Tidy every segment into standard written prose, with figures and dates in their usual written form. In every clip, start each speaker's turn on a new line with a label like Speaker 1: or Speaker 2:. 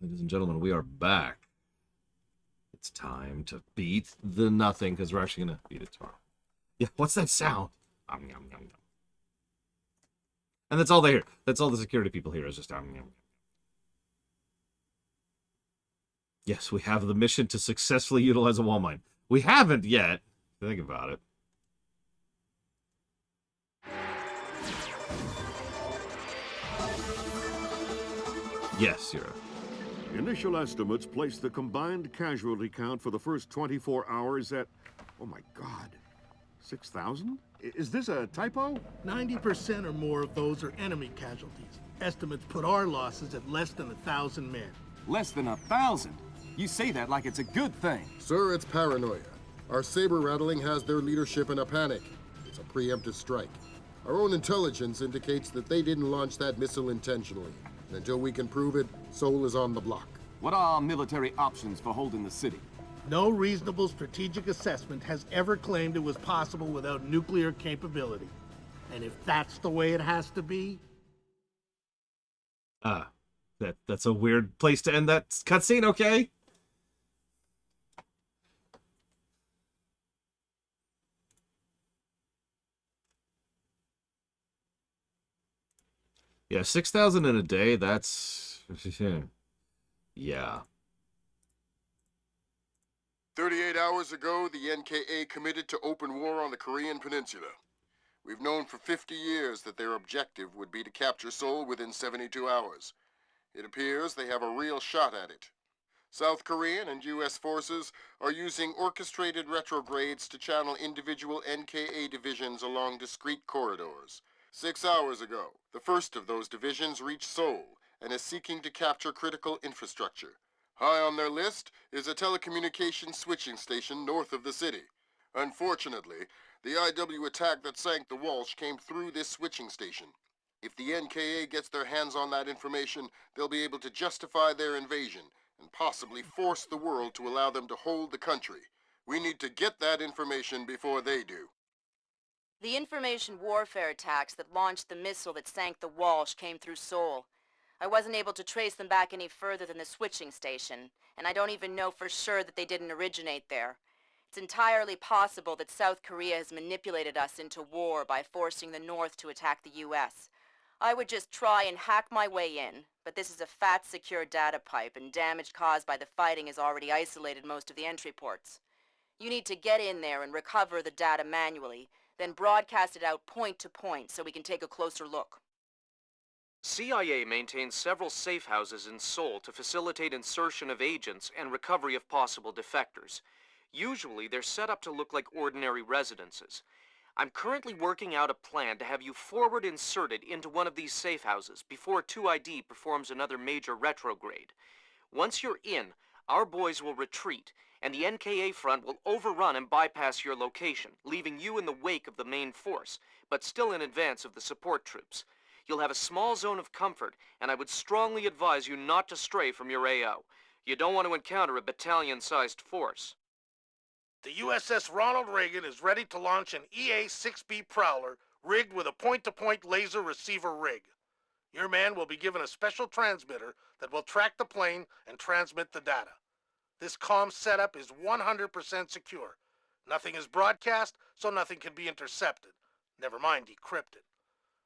Speaker 1: Ladies and gentlemen, we are back. It's time to beat the nothing, because we're actually going to beat it tomorrow. Yeah, what's that sound? Yum, yum, yum. And that's all they hear. That's all the security people hear is just yum, yum. Yes, we have the mission to successfully utilize a wall mine. We haven't yet. Think about it. Yes, you're.
Speaker 2: Initial estimates place the combined casualty count for the first 24 hours at, oh my God, 6,000? Is this a typo?
Speaker 3: 90% or more of those are enemy casualties. Estimates put our losses at less than 1,000 men.
Speaker 4: Less than 1,000? You say that like it's a good thing.
Speaker 5: Sir, it's paranoia. Our saber rattling has their leadership in a panic. It's a preemptive strike. Our own intelligence indicates that they didn't launch that missile intentionally. And until we can prove it, Seoul is on the block.
Speaker 4: What are our military options for holding the city?
Speaker 3: No reasonable strategic assessment has ever claimed it was possible without nuclear capability. And if that's the way it has to be...
Speaker 1: That's a weird place to end that cutscene, okay? Yeah, 6,000 in a day, that's... yeah.
Speaker 6: 38 hours ago, the NKA committed to open war on the Korean Peninsula. We've known for 50 years that their objective would be to capture Seoul within 72 hours. It appears they have a real shot at it. South Korean and U.S. forces are using orchestrated retrogrades to channel individual NKA divisions along discrete corridors. 6 hours ago, the first of those divisions reached Seoul and is seeking to capture critical infrastructure. High on their list is a telecommunications switching station north of the city. Unfortunately, the IW attack that sank the Walsh came through this switching station. If the NKA gets their hands on that information, they'll be able to justify their invasion and possibly force the world to allow them to hold the country. We need to get that information before they do.
Speaker 7: The information warfare attacks that launched the missile that sank the Walsh came through Seoul. I wasn't able to trace them back any further than the switching station, and I don't even know for sure that they didn't originate there. It's entirely possible that South Korea has manipulated us into war by forcing the North to attack the U.S. I would just try and hack my way in, but this is a fat secure data pipe, and damage caused by the fighting has already isolated most of the entry ports. You need to get in there and recover the data manually, then broadcast it out point to point so we can take a closer look.
Speaker 8: CIA maintains several safe houses in Seoul to facilitate insertion of agents and recovery of possible defectors. Usually, they're set up to look like ordinary residences. I'm currently working out a plan to have you forward inserted into one of these safe houses before 2ID performs another major retrograde. Once you're in, our boys will retreat, and the NKA front will overrun and bypass your location, leaving you in the wake of the main force, but still in advance of the support troops. You'll have a small zone of comfort, and I would strongly advise you not to stray from your AO. You don't want to encounter a battalion-sized force.
Speaker 3: The USS Ronald Reagan is ready to launch an EA-6B Prowler rigged with a point-to-point laser receiver rig. Your man will be given a special transmitter that will track the plane and transmit the data. This comm setup is 100% secure. Nothing is broadcast, so nothing can be intercepted. Never mind decrypted.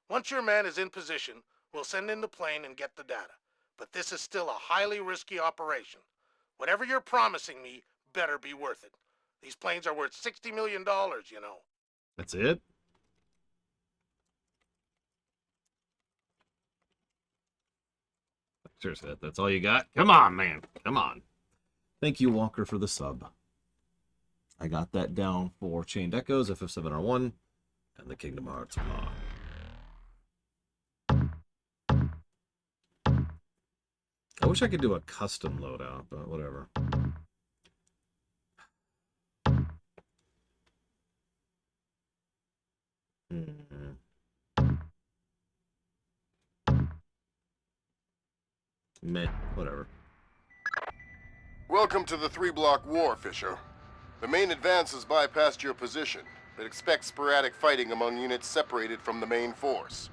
Speaker 3: Once your man is in position, we'll send in the plane and get the data. But this is still a highly risky operation. Whatever you're promising me better be worth it. These planes are worth $60 million, you know.
Speaker 1: That's it? Seriously, that's all you got? Come on, man. Come on. Thank you, Walker, for the sub. I got that down for Chained Echoes, FF7R1, and the Kingdom Hearts mod. I wish I could do a custom loadout, but whatever. Meh, whatever.
Speaker 6: Welcome to the 3-block war, Fisher. The main advance has bypassed your position, but expect sporadic fighting among units separated from the main force.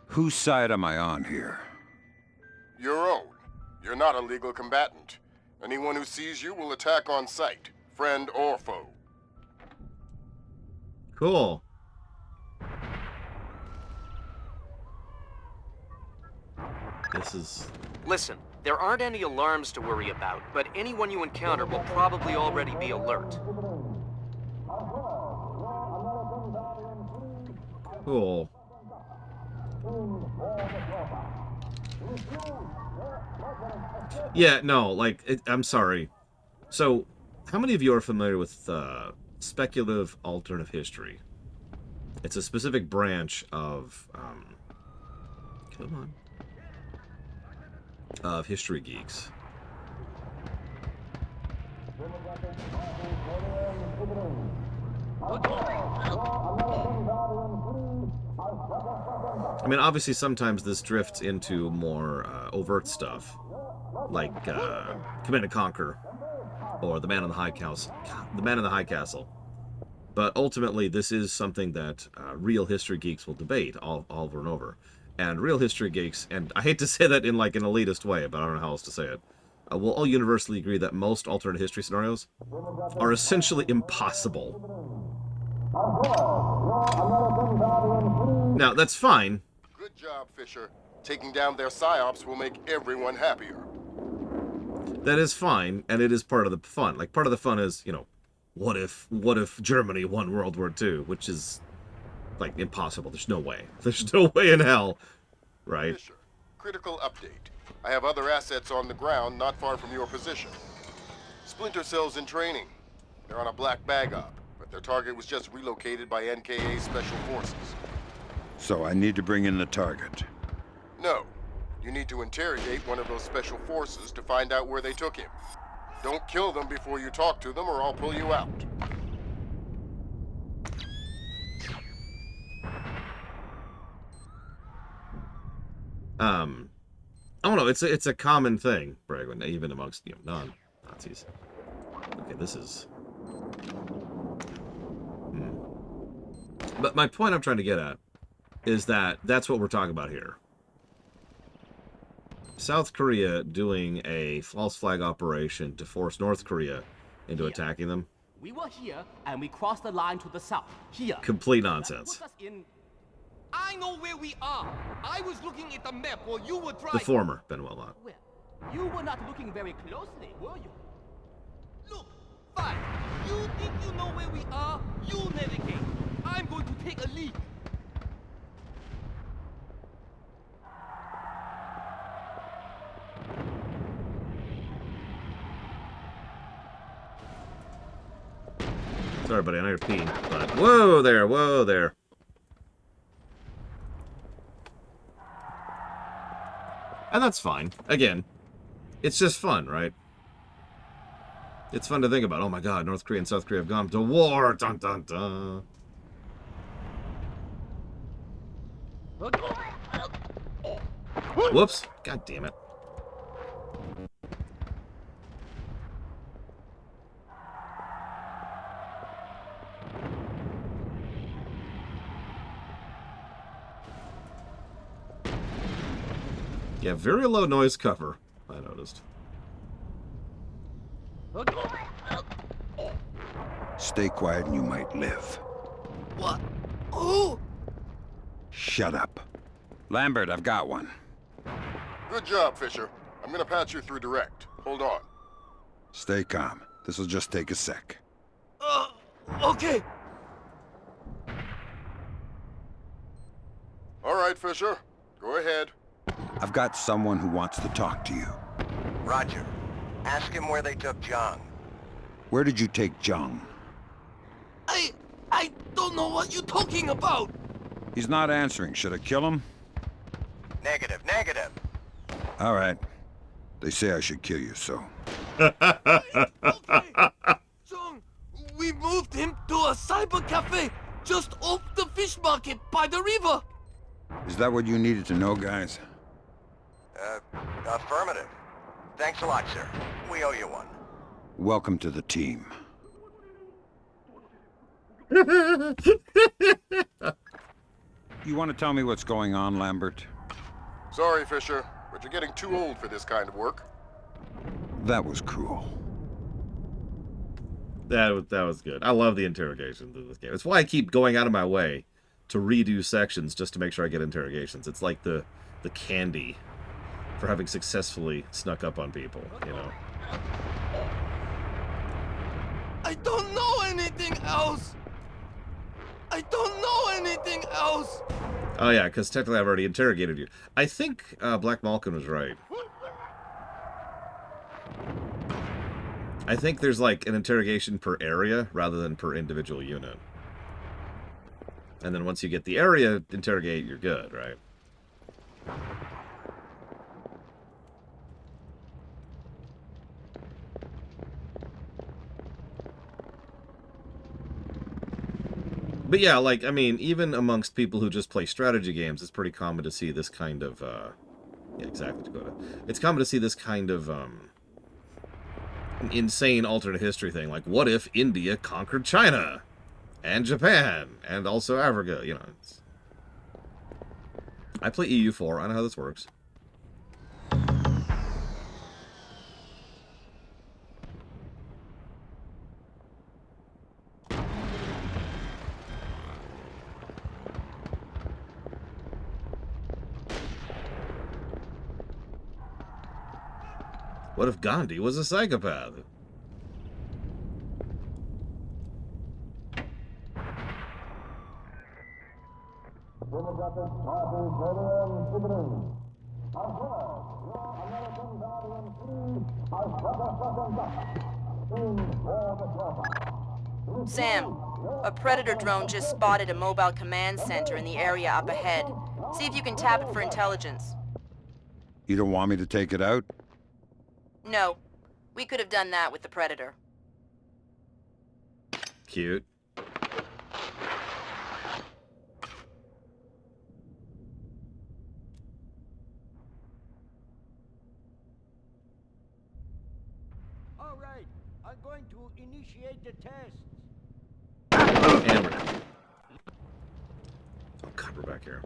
Speaker 9: Whose side am I on here?
Speaker 6: Your own. You're not a legal combatant. Anyone who sees you will attack on sight, friend or foe.
Speaker 1: Cool. This is...
Speaker 8: Listen, there aren't any alarms to worry about, but anyone you encounter will probably already be alert.
Speaker 1: Cool. Yeah, no, like, I'm sorry. So, how many of you are familiar with speculative alternative history? It's a specific branch of, come on, of history geeks. I mean, obviously, sometimes this drifts into more overt stuff, like Command and Conquer, or The Man in the High Castle. The Man in the High Castle. But ultimately, this is something that real history geeks will debate all over and over. And real history geeks, and I hate to say that in like an elitist way, but I don't know how else to say it, will all universally agree that most alternate history scenarios are essentially impossible. Now, that's fine.
Speaker 6: Good job, Fisher. Taking down their psyops will make everyone happier.
Speaker 1: That is fine, and it is part of the fun. Like, part of the fun is, you know, what if Germany won World War II, which is, like, impossible. There's no way. There's no way in hell, right?
Speaker 6: Fisher, critical update. I have other assets on the ground not far from your position. Splinter cells in training. They're on a black bag op, but their target was just relocated by NKA Special Forces.
Speaker 9: So I need to bring in the target.
Speaker 6: No. You need to interrogate one of those special forces to find out where they took him. Don't kill them before you talk to them or I'll pull you out.
Speaker 1: I don't know, it's a common thing, Bragwin, even amongst, you know, non-Nazis. Okay, this is... But my point I'm trying to get at is that that's what we're talking about here. South Korea doing a false flag operation to force North Korea into attacking them.
Speaker 10: We were here and we crossed the line to the south. Here.
Speaker 1: Complete nonsense.
Speaker 10: Put us in... I know where we are. I was looking at the map while you were driving.
Speaker 1: The former, Benoit Lot.
Speaker 10: Well, you were not looking very closely, were you? Look, fine. You think you know where we are? You navigate. I'm going to take a lead.
Speaker 1: Sorry, buddy, I know you're peeing, but whoa there, whoa there. And that's fine. Again, it's just fun, right? It's fun to think about. Oh my god, North Korea and South Korea have gone to war. Dun dun dun. Whoops. God damn it. Yeah, very low noise cover, I noticed.
Speaker 9: Stay quiet and you might live.
Speaker 10: What? Who?
Speaker 9: Shut up. Lambert, I've got one.
Speaker 6: Good job, Fisher. I'm gonna patch you through direct. Hold on.
Speaker 9: Stay calm. This'll just take a sec.
Speaker 10: Okay.
Speaker 6: All right, Fisher. Go ahead.
Speaker 9: I've got someone who wants to talk to you.
Speaker 11: Roger. Ask him where they took Zhang.
Speaker 9: Where did you take Zhang?
Speaker 10: I don't know what you're talking about.
Speaker 9: He's not answering. Should I kill him?
Speaker 11: Negative, negative.
Speaker 9: All right. They say I should kill you, so...
Speaker 10: Okay. Zhang, we moved him to a cyber cafe just off the fish market by the river.
Speaker 9: Is that what you needed to know, guys?
Speaker 11: Affirmative. Thanks a lot, sir. We owe you one.
Speaker 9: Welcome to the team. You want to tell me what's going on, Lambert?
Speaker 6: Sorry, Fisher, but you're getting too old for this kind of work.
Speaker 9: That was cool.
Speaker 1: That was good. I love the interrogations in this game. It's why I keep going out of my way to redo sections just to make sure I get interrogations. It's like the candy for having successfully snuck up on people, you know.
Speaker 10: I don't know anything else. I don't know anything else.
Speaker 1: Oh yeah, because technically I've already interrogated you. I think Black Malkin was right. I think there's like an interrogation per area rather than per individual unit. And then once you get the area interrogate, you're good, right? But yeah, like, I mean, even amongst people who just play strategy games, it's pretty common to see this kind of, yeah, exactly, Dakota. It's common to see this kind of, insane alternate history thing. Like, what if India conquered China? And Japan? And also Africa, you know. I play EU4, I know how this works. What if Gandhi was a psychopath?
Speaker 7: Sam, a Predator drone just spotted a mobile command center in the area up ahead. See if you can tap it for intelligence.
Speaker 9: You don't want me to take it out?
Speaker 7: No. We could have done that with the Predator.
Speaker 1: Cute.
Speaker 10: All right, I'm going to initiate the test.
Speaker 1: And we're down. Oh god, we're back here.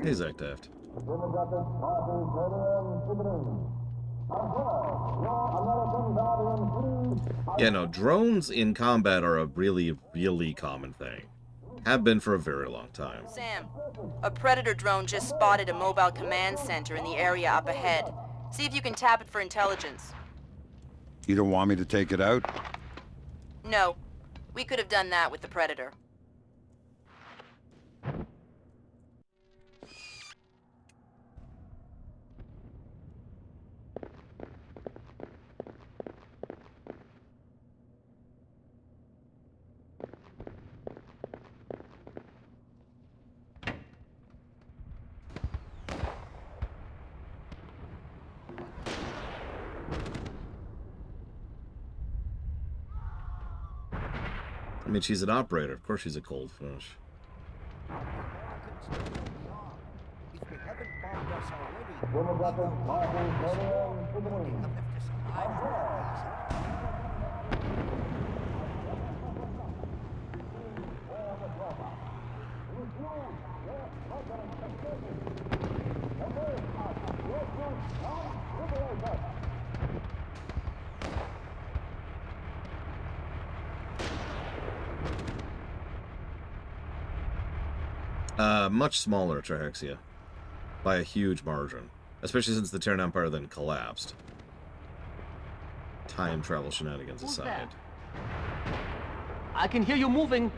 Speaker 1: Hey, Zach Taft. Yeah, no, drones in combat are a really, really common thing. Have been for a very long time.
Speaker 7: Sam, a Predator drone just spotted a mobile command center in the area up ahead. See if you can tap it for intelligence.
Speaker 9: You don't want me to take it out?
Speaker 7: No. We could have done that with the Predator.
Speaker 1: I mean, she's an operator. Of course she's a cold fish.
Speaker 10: If they haven't bombed us already, they have left us alive.
Speaker 1: Much smaller Trahexia. By a huge margin. Especially since the Terran Empire then collapsed. Time travel shenanigans
Speaker 10: Who's
Speaker 1: aside.
Speaker 10: that? I can hear you moving.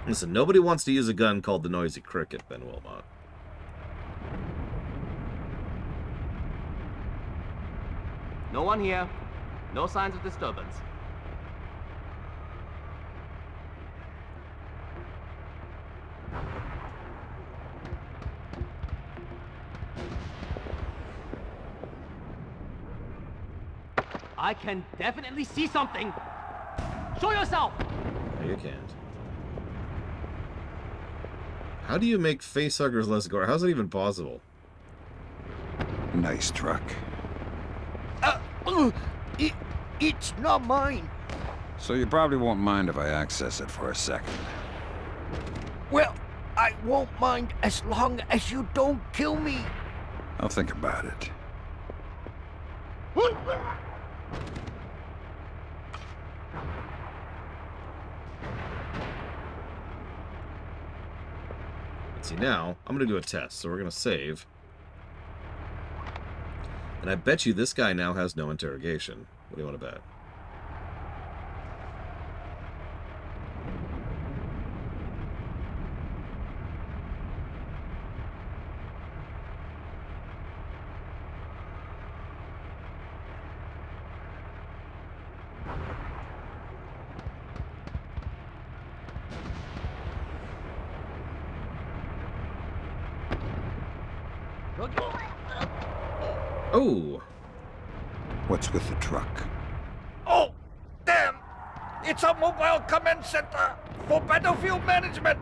Speaker 1: Listen, nobody wants to use a gun called the Noisy Cricket, Ben Wilmot.
Speaker 10: No one here. No signs of disturbance. I can definitely see something. Show yourself.
Speaker 1: No, you can't. How do you make facehuggers less gore? How's it even possible?
Speaker 9: Nice truck.
Speaker 12: It's not mine.
Speaker 9: So you probably won't mind if I access it for a second.
Speaker 12: Well, I won't mind as long as you don't kill me.
Speaker 9: I'll think about it.
Speaker 1: Let's see, now, I'm going to do a test, so we're going to save. And I bet you this guy now has no interrogation. What do you want to bet? Oh!
Speaker 9: What's with the truck?
Speaker 12: Oh, damn! It's a mobile command center for battlefield management.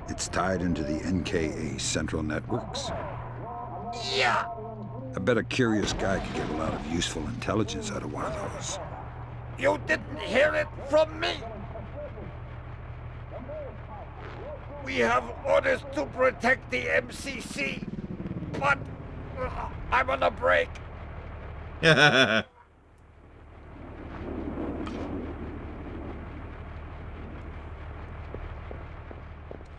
Speaker 9: It's tied into the NKA central networks.
Speaker 12: Yeah.
Speaker 9: I bet a curious guy could get a lot of useful intelligence out of one of those.
Speaker 12: You didn't hear it from me. We have orders to protect the MCC, but I'm on a break.
Speaker 1: Yeah,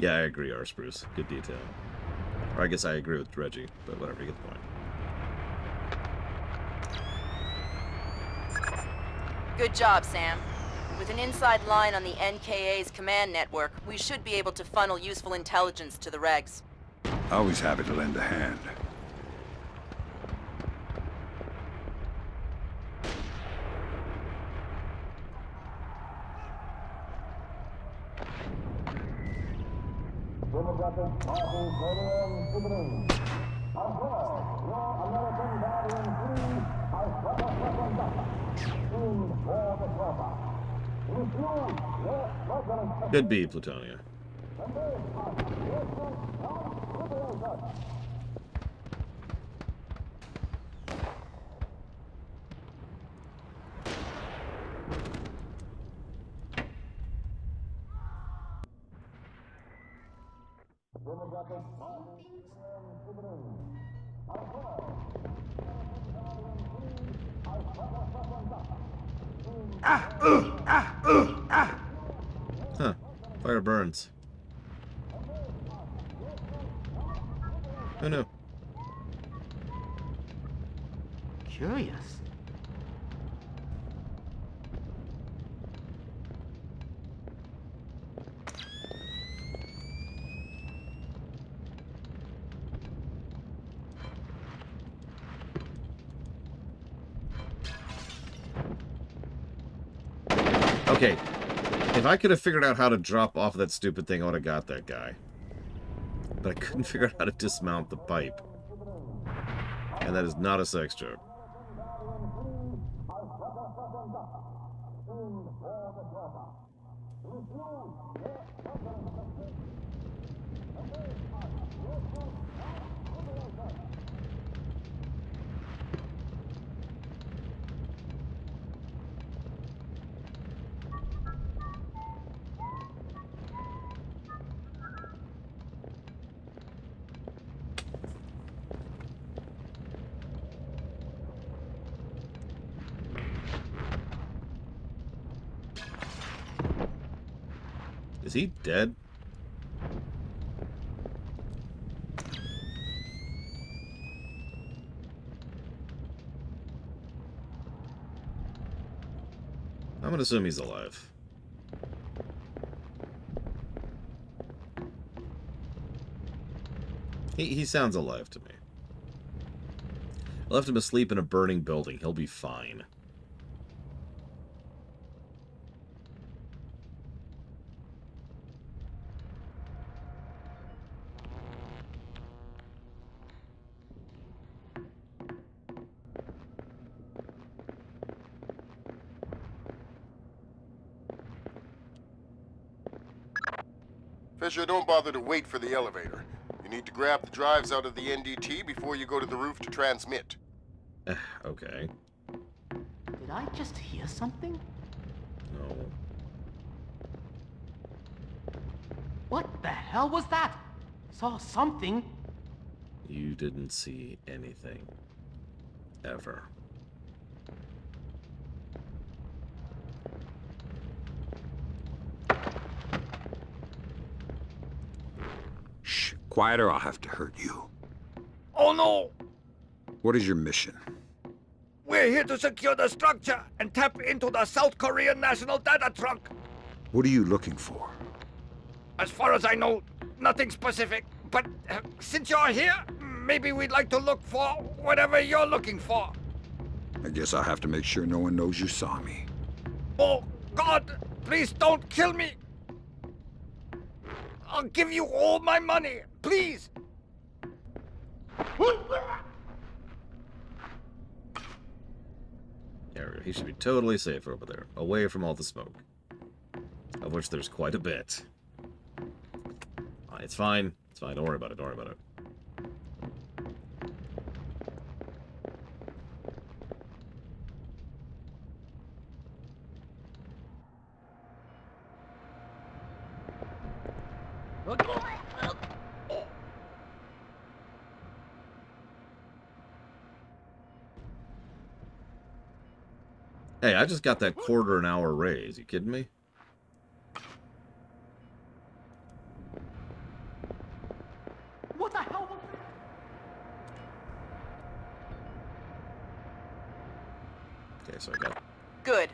Speaker 1: I agree, R. Spruce. Good detail. Or I guess I agree with Reggie, but whatever, you get the point.
Speaker 7: Good job, Sam. With an inside line on the NKA's command network, we should be able to funnel useful intelligence to the regs.
Speaker 9: Always happy to lend a hand.
Speaker 1: Could be Plutonia. Huh. Fire burns. Oh no.
Speaker 12: Curious.
Speaker 1: Okay. If I could have figured out how to drop off that stupid thing, I would have got that guy. But I couldn't figure out how to dismount the pipe. And that is not a sex joke. Is he dead? I'm gonna assume he's alive. He sounds alive to me. I left him asleep in a burning building. He'll be fine.
Speaker 6: Fisher, don't bother to wait for the elevator. You need to grab the drives out of the NDT before you go to the roof to transmit.
Speaker 1: Okay.
Speaker 10: Did I just hear something?
Speaker 1: No.
Speaker 10: What the hell was that? Saw something.
Speaker 1: You didn't see anything. Ever.
Speaker 9: Shh, quiet or I'll have to hurt you.
Speaker 12: Oh no!
Speaker 9: What is your mission?
Speaker 12: We're here to secure the structure and tap into the South Korean national data trunk.
Speaker 9: What are you looking for?
Speaker 12: As far as I know, nothing specific. But since you're here, maybe we'd like to look for whatever you're looking for.
Speaker 9: I guess I'll have to make sure no one knows you saw me.
Speaker 12: Oh, God, please don't kill me. I'll give you all my money, please.
Speaker 1: Yeah, he should be totally safe over there, away from all the smoke. Of which there's quite a bit. It's fine. It's fine. Don't worry about it. Don't worry about it. Hey, I just got that quarter an hour raise. You kidding me?
Speaker 10: What the hell was
Speaker 1: Okay, so I got...
Speaker 7: Good.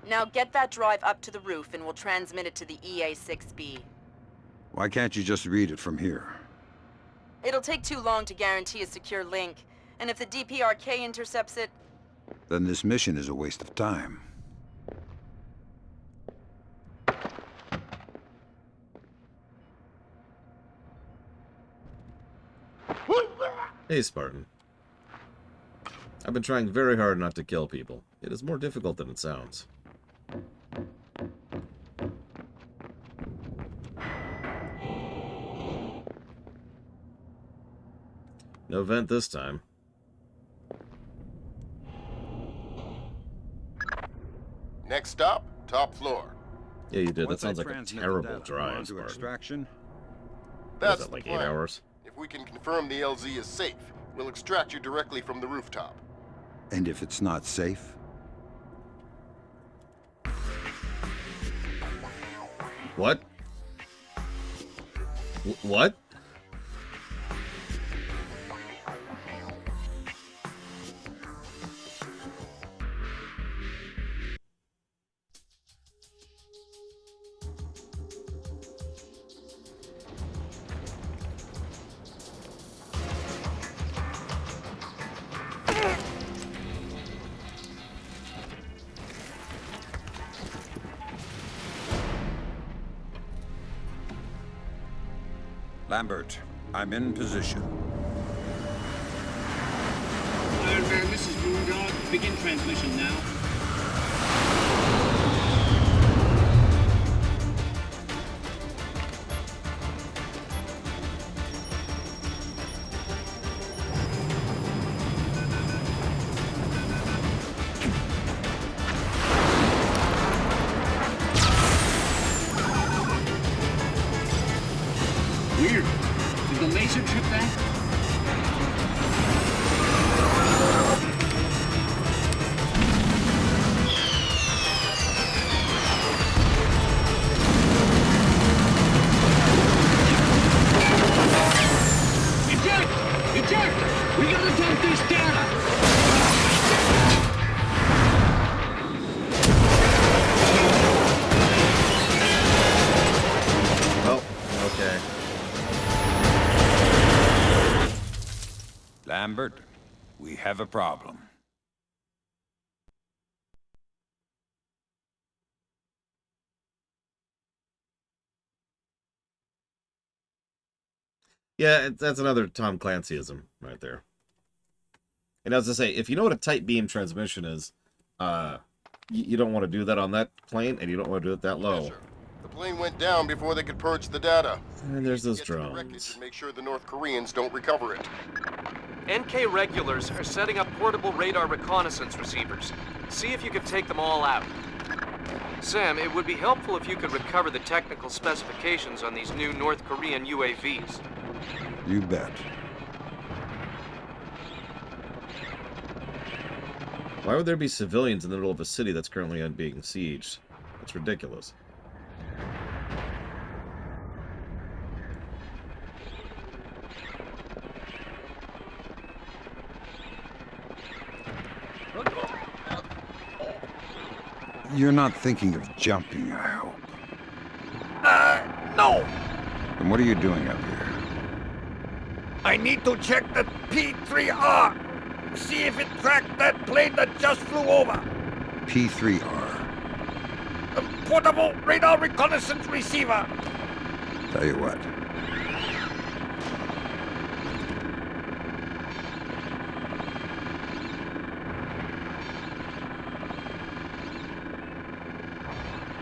Speaker 7: Now get that drive up to the roof and we'll transmit it to the EA6B.
Speaker 9: Why can't you just read it from here?
Speaker 7: It'll take too long to guarantee a secure link, and if the DPRK intercepts it...
Speaker 9: Then this mission is a waste of time.
Speaker 1: Hey, Spartan. I've been trying very hard not to kill people. It is more difficult than it sounds. No vent this time.
Speaker 6: Next stop, top floor.
Speaker 1: Yeah, you did. That
Speaker 9: Once
Speaker 1: sounds
Speaker 9: I
Speaker 1: like a
Speaker 9: transmit the
Speaker 1: terrible
Speaker 9: data
Speaker 1: drive,
Speaker 9: onto
Speaker 1: Spartan.
Speaker 9: extraction.
Speaker 1: What
Speaker 6: That's
Speaker 1: is that, like
Speaker 6: the
Speaker 1: 8
Speaker 6: plan.
Speaker 1: hours?
Speaker 6: If we can confirm the LZ is safe, we'll extract you directly from the rooftop.
Speaker 9: And if it's not safe?
Speaker 1: What? What?
Speaker 9: Lambert, I'm in position.
Speaker 13: Iron Man, this is Moondog. Begin transmission now. Weird. Did the laser trip that? Eject! Eject! We gotta dump this data!
Speaker 1: Well, okay.
Speaker 9: Lambert, we have a problem.
Speaker 1: Yeah, that's another Tom Clancyism right there. And as I say, if you know what a tight beam transmission is, you don't want to do that on that plane, and you don't want to do it that low.
Speaker 6: Measure. The plane went down before they could purge the data.
Speaker 1: And there's those
Speaker 6: Get to the wreckage
Speaker 1: drones.
Speaker 6: and make sure the North Koreans don't recover it.
Speaker 8: NK regulars are setting up portable radar reconnaissance receivers. See if you can take them all out. Sam, it would be helpful if you could recover the technical specifications on these new North Korean UAVs.
Speaker 9: You bet.
Speaker 1: Why would there be civilians in the middle of a city that's currently being sieged? That's ridiculous.
Speaker 9: You're not thinking of jumping, I hope.
Speaker 12: No!
Speaker 9: Then what are you doing up here?
Speaker 12: I need to check the P3R. See if it tracked that plane that just flew over.
Speaker 9: P3R.
Speaker 12: A portable radar reconnaissance receiver.
Speaker 9: Tell you what.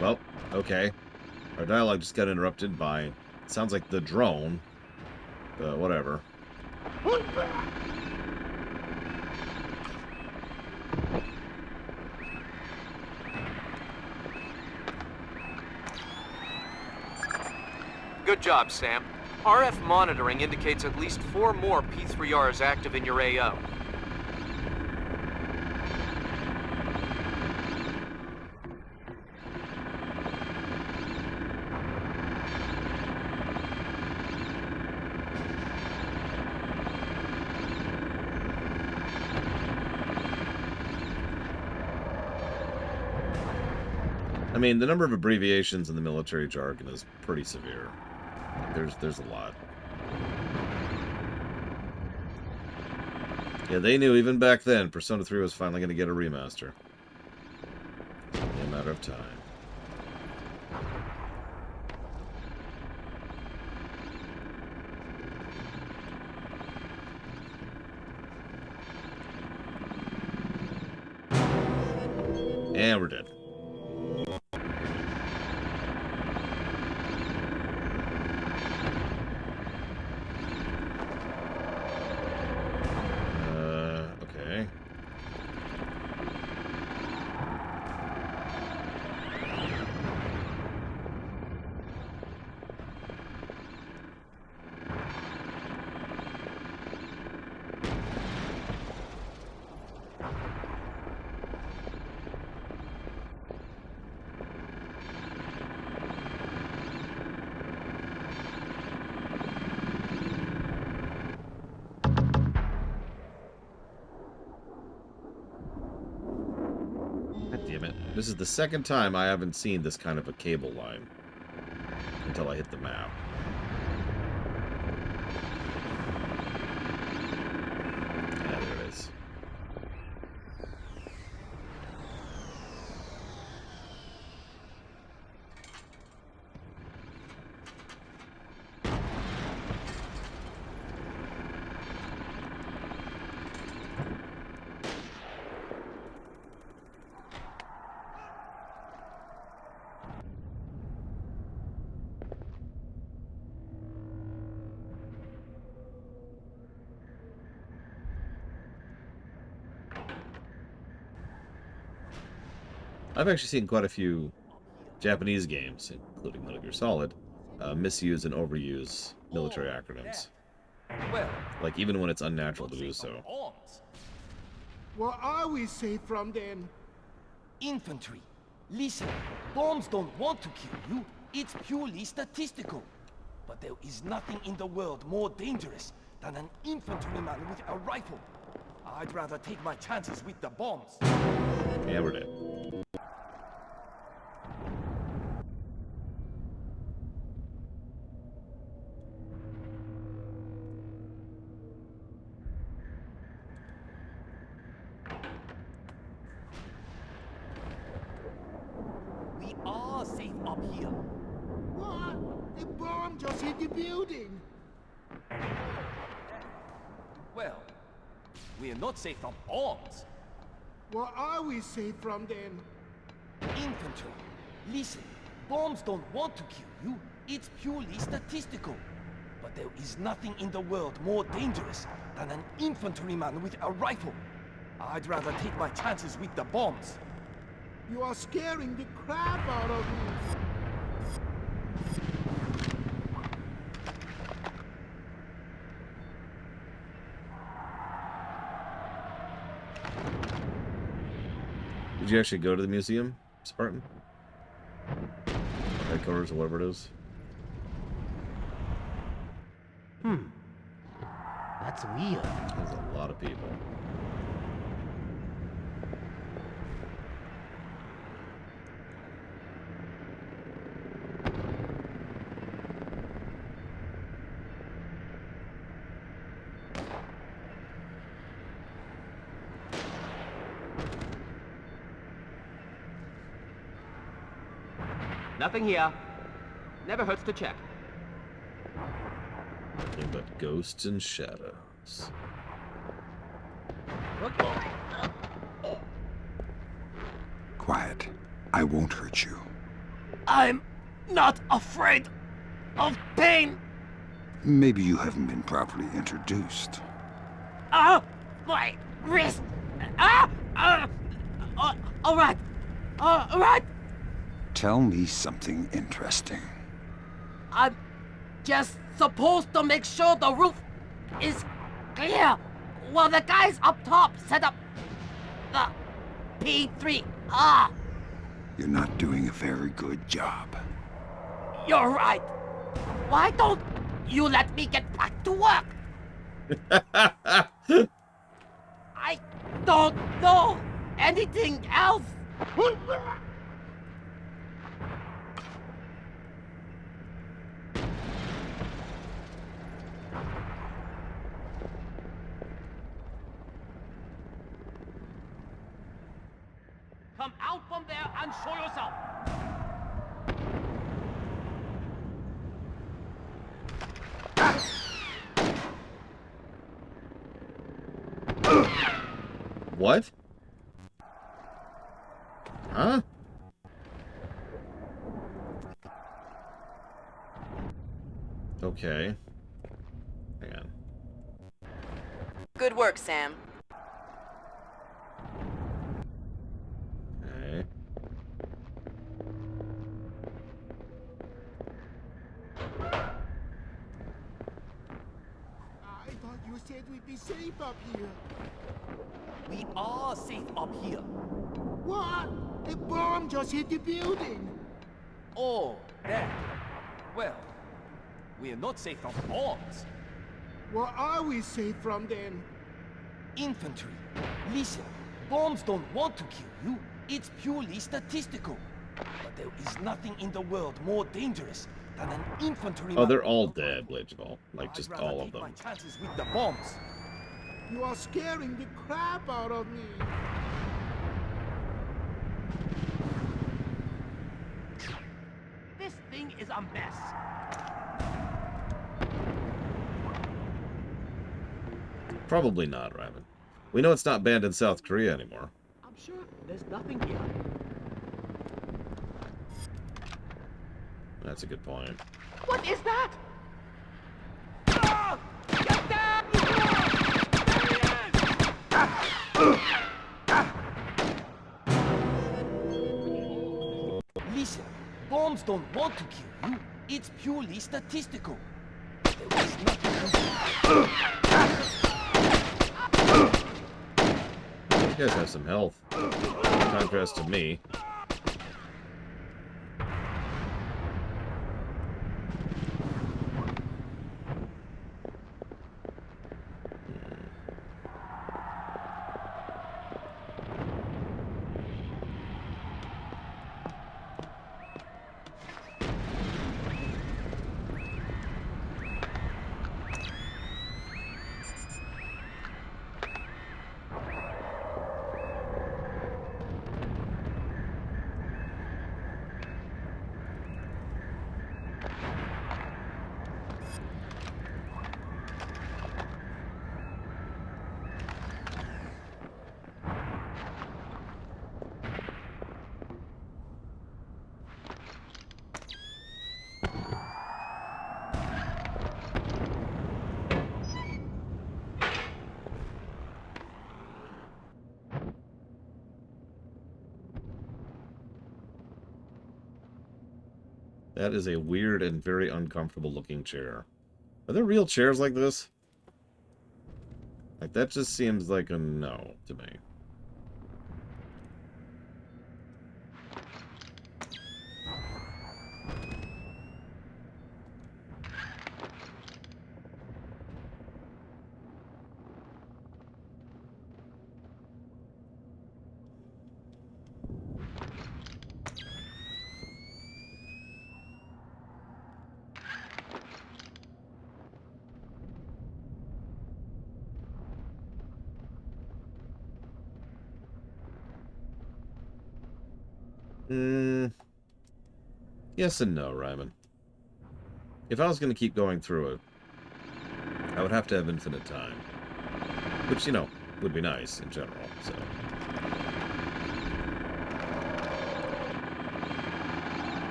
Speaker 1: Well, okay. Our dialogue just got interrupted by, sounds like the drone, but whatever.
Speaker 8: Good job, Sam. RF monitoring indicates at least 4 more P3Rs active in your AO.
Speaker 1: I mean, the number of abbreviations in the military jargon is pretty severe. There's a lot. Yeah, they knew even back then Persona 3 was finally going to get a remaster. Only a matter of time. And we're dead. Okay. Damn it. This is the second time I haven't seen this kind of a cable line until I hit the map. Yeah, there it is. I've actually seen quite a few Japanese games, including Metal Gear Solid, misuse and overuse military acronyms.
Speaker 10: Well,
Speaker 12: Like, even when it's unnatural to do so.
Speaker 3: What are we safe from then?
Speaker 10: Infantry. Listen, bombs don't want to kill you. It's purely statistical. But there is nothing in the world more dangerous than an infantryman with a rifle. I'd rather take my chances with the bombs.
Speaker 1: Yeah, we're dead.
Speaker 10: We are safe up here.
Speaker 3: What? The bomb just hit the building.
Speaker 10: Well, we're not safe from bombs.
Speaker 3: What are we safe from then?
Speaker 10: Infantry. Listen, bombs don't want to kill you. It's purely statistical. But there is nothing in the world more dangerous than an infantryman with a rifle. I'd rather take my chances with the bombs.
Speaker 14: You are scaring the crap out of me.
Speaker 1: Did you actually go to the museum, Spartan? Headquarters or whatever it is?
Speaker 14: That's weird.
Speaker 1: There's a lot of people.
Speaker 15: Nothing here. Never hurts to check.
Speaker 1: Nothing but ghosts and shadows.
Speaker 9: Quiet. I won't hurt you.
Speaker 10: I'm not afraid of pain.
Speaker 9: Maybe you haven't been properly introduced.
Speaker 10: My wrist. All right. All right.
Speaker 9: Tell me something interesting.
Speaker 10: I'm just supposed to make sure the roof is clear while the guys up top set up the P3.
Speaker 9: You're not doing a very good job.
Speaker 10: You're right. Why don't you let me get back to work? I don't know anything else. Come out from there and show yourself.
Speaker 1: What? Huh? Okay. Hang on.
Speaker 7: Good work, Sam.
Speaker 1: Okay.
Speaker 14: I thought you said we'd be safe up here.
Speaker 10: We are safe up here.
Speaker 14: What? A bomb just hit the building.
Speaker 10: Oh, that. Well, we're not safe from bombs.
Speaker 14: What are we safe from then?
Speaker 10: Infantry. Listen, bombs don't want to kill you. It's purely statistical. But there is nothing in the world more dangerous than an infantryman.
Speaker 1: Oh, they're all dead, Legional. Like,
Speaker 10: I'd
Speaker 1: just
Speaker 10: rather
Speaker 1: all of
Speaker 10: take
Speaker 1: them.
Speaker 10: my chances with the bombs.
Speaker 14: You are scaring the crap out of me.
Speaker 10: This thing is a mess.
Speaker 1: Probably not, Ryman. We know it's not banned in South Korea anymore.
Speaker 15: I'm sure there's nothing here.
Speaker 1: That's a good point.
Speaker 15: What is that?
Speaker 10: Get down! Listen, bombs don't want to kill you. It's purely statistical. There is nothing.
Speaker 1: You guys have some health. In contrast to me. That is a weird and very uncomfortable looking chair. Are there real chairs like this? Like, that just seems like a no to me. Yes and no, Ryman. If I was going to keep going through it, I would have to have infinite time. Which, you know, would be nice in general, so...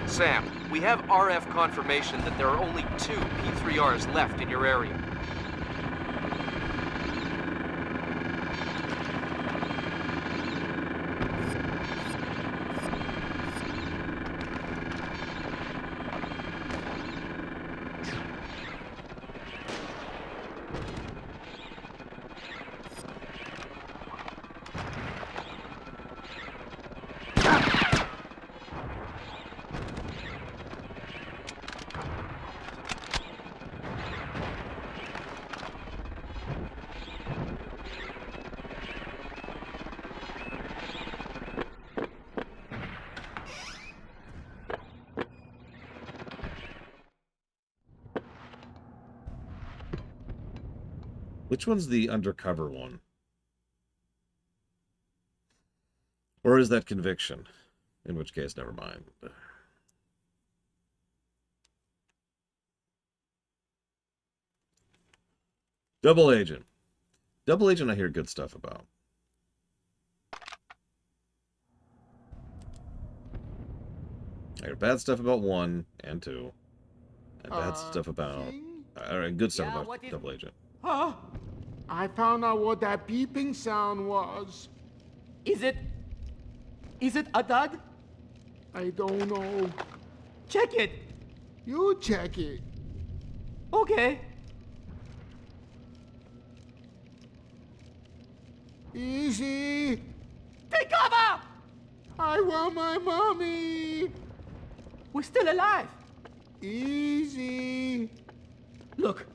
Speaker 8: Sam, we have RF confirmation that there are only 2 P3Rs left in your area.
Speaker 1: Which one's the undercover one? Or is that conviction? In which case, never mind. Double Agent. Double Agent I hear good stuff about. I hear bad stuff about 1 and 2. And bad stuff about... and good stuff about Double Agent.
Speaker 14: Huh? I found out what that beeping sound was.
Speaker 15: Is it a dud?
Speaker 14: I don't know.
Speaker 15: Check it.
Speaker 14: You check it.
Speaker 15: Okay.
Speaker 14: Easy.
Speaker 15: Take cover!
Speaker 14: I want my mommy.
Speaker 15: We're still alive.
Speaker 14: Easy.
Speaker 15: Look,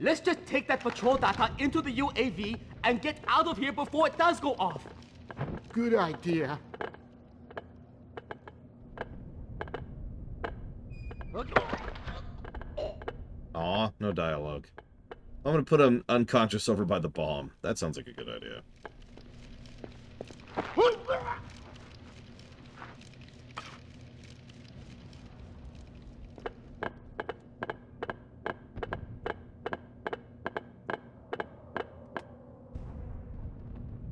Speaker 15: let's just take that patrol data into the UAV and get out of here before it does go off.
Speaker 14: Good idea.
Speaker 1: Aw, no dialogue. I'm gonna put him unconscious over by the bomb. That sounds like a good idea.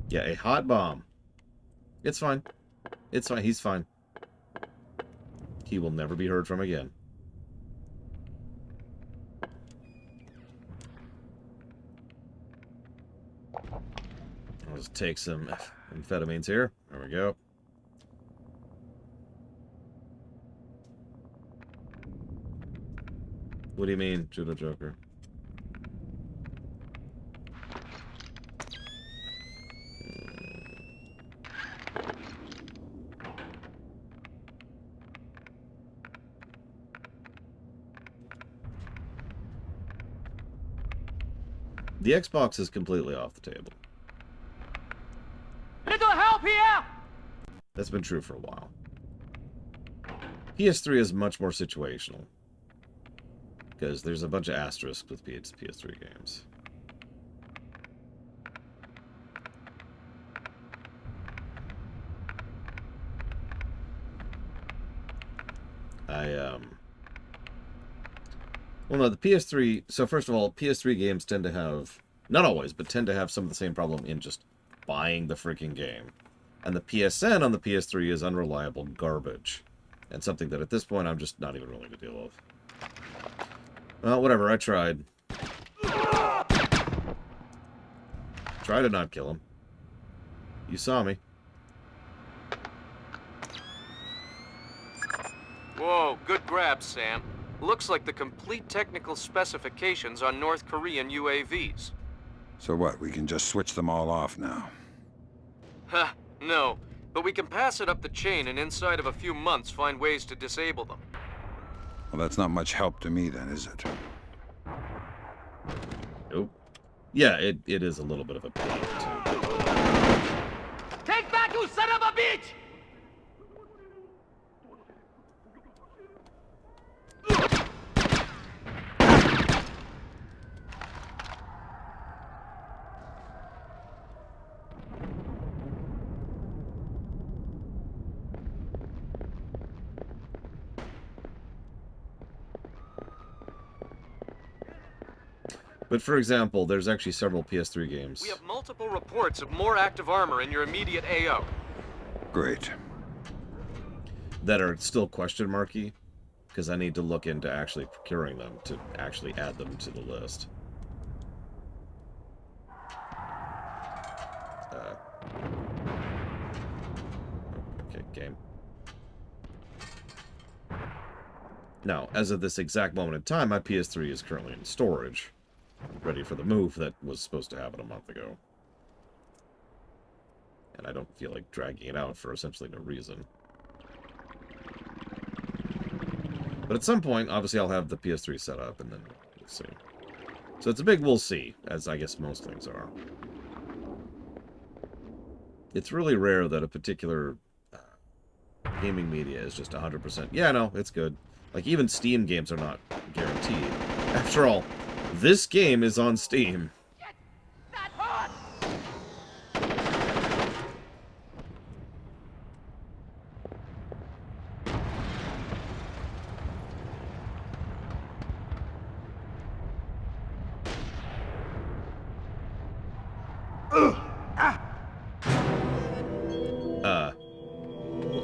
Speaker 1: Yeah, a hot bomb. It's fine. It's fine. He's fine. He will never be heard from again. I'll just take some amphetamines here. There we go. What do you mean, Judo Joker? The Xbox is completely off the table.
Speaker 15: Little help here!
Speaker 1: That's been true for a while. PS3 is much more situational. Because there's a bunch of asterisks with PS3 games. Well, no, the PS3... So, first of all, PS3 games tend to have... Not always, but tend to have some of the same problem in just buying the freaking game. And the PSN on the PS3 is unreliable garbage. And something that, at this point, I'm just not even willing to deal with. Well, whatever, I tried. Try to not kill him. You saw me.
Speaker 8: Whoa, good grab, Sam. Looks like the complete technical specifications on North Korean UAVs.
Speaker 9: So what, we can just switch them all off now?
Speaker 8: Ha, no. But we can pass it up the chain and inside of a few months find ways to disable them.
Speaker 9: Well, that's not much help to me then, is it?
Speaker 1: Nope. Yeah, it is a little bit of a pain, too.
Speaker 15: Take back, you son of a bitch!
Speaker 1: But for example, there's actually several PS3 games
Speaker 8: We have multiple reports of more active armor in your immediate AO.
Speaker 9: Great.
Speaker 1: that are still question marky, because I need to look into actually procuring them to actually add them to the list. Okay, game. Now, as of this exact moment in time, my PS3 is currently in storage, ready for the move that was supposed to happen a month ago. And I don't feel like dragging it out for essentially no reason. But at some point, obviously, I'll have the PS3 set up, and then we'll see. So it's a big we'll see, as I guess most things are. It's really rare that a particular gaming media is just 100%. Yeah, no, it's good. Like, even Steam games are not guaranteed. After all, this game is on Steam.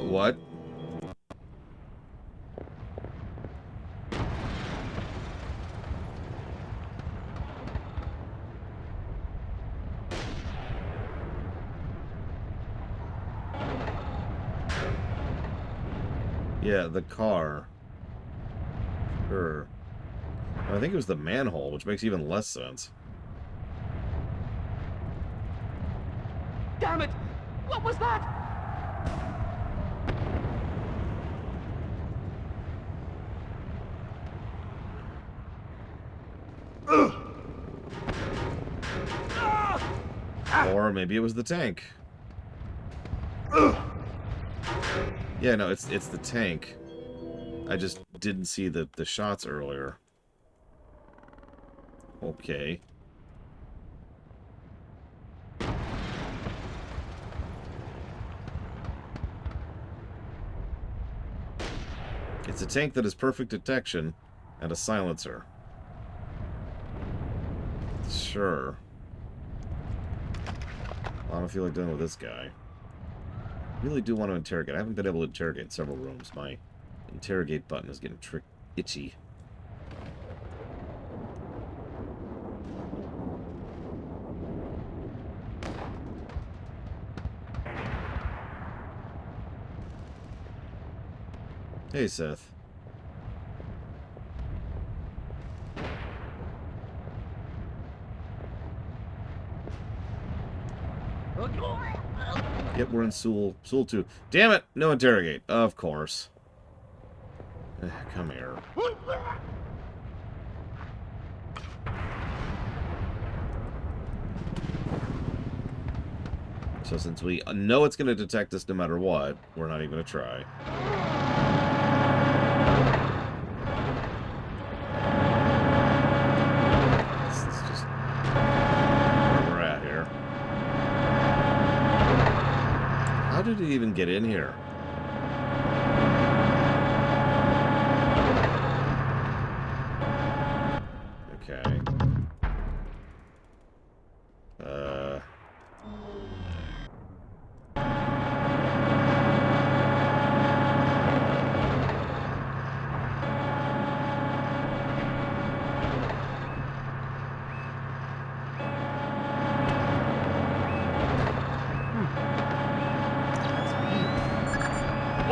Speaker 1: What? Yeah, the car. Sure. I think it was the manhole, which makes even less sense.
Speaker 15: Damn it! What was that?
Speaker 1: Or maybe it was the tank. Yeah, no, it's the tank. I just didn't see the shots earlier. Okay. It's a tank that has perfect detection and a silencer. Sure. I don't feel like dealing with this guy. I really do want to interrogate. I haven't been able to interrogate in several rooms. My interrogate button is getting itchy. Hey, Seth. Yep, we're in Seoul 2. Damn it! No interrogate. Of course. Come here. So since we know it's going to detect us no matter what, we're not even going to try. This is just where we're at here. How did it even get in here? Okay.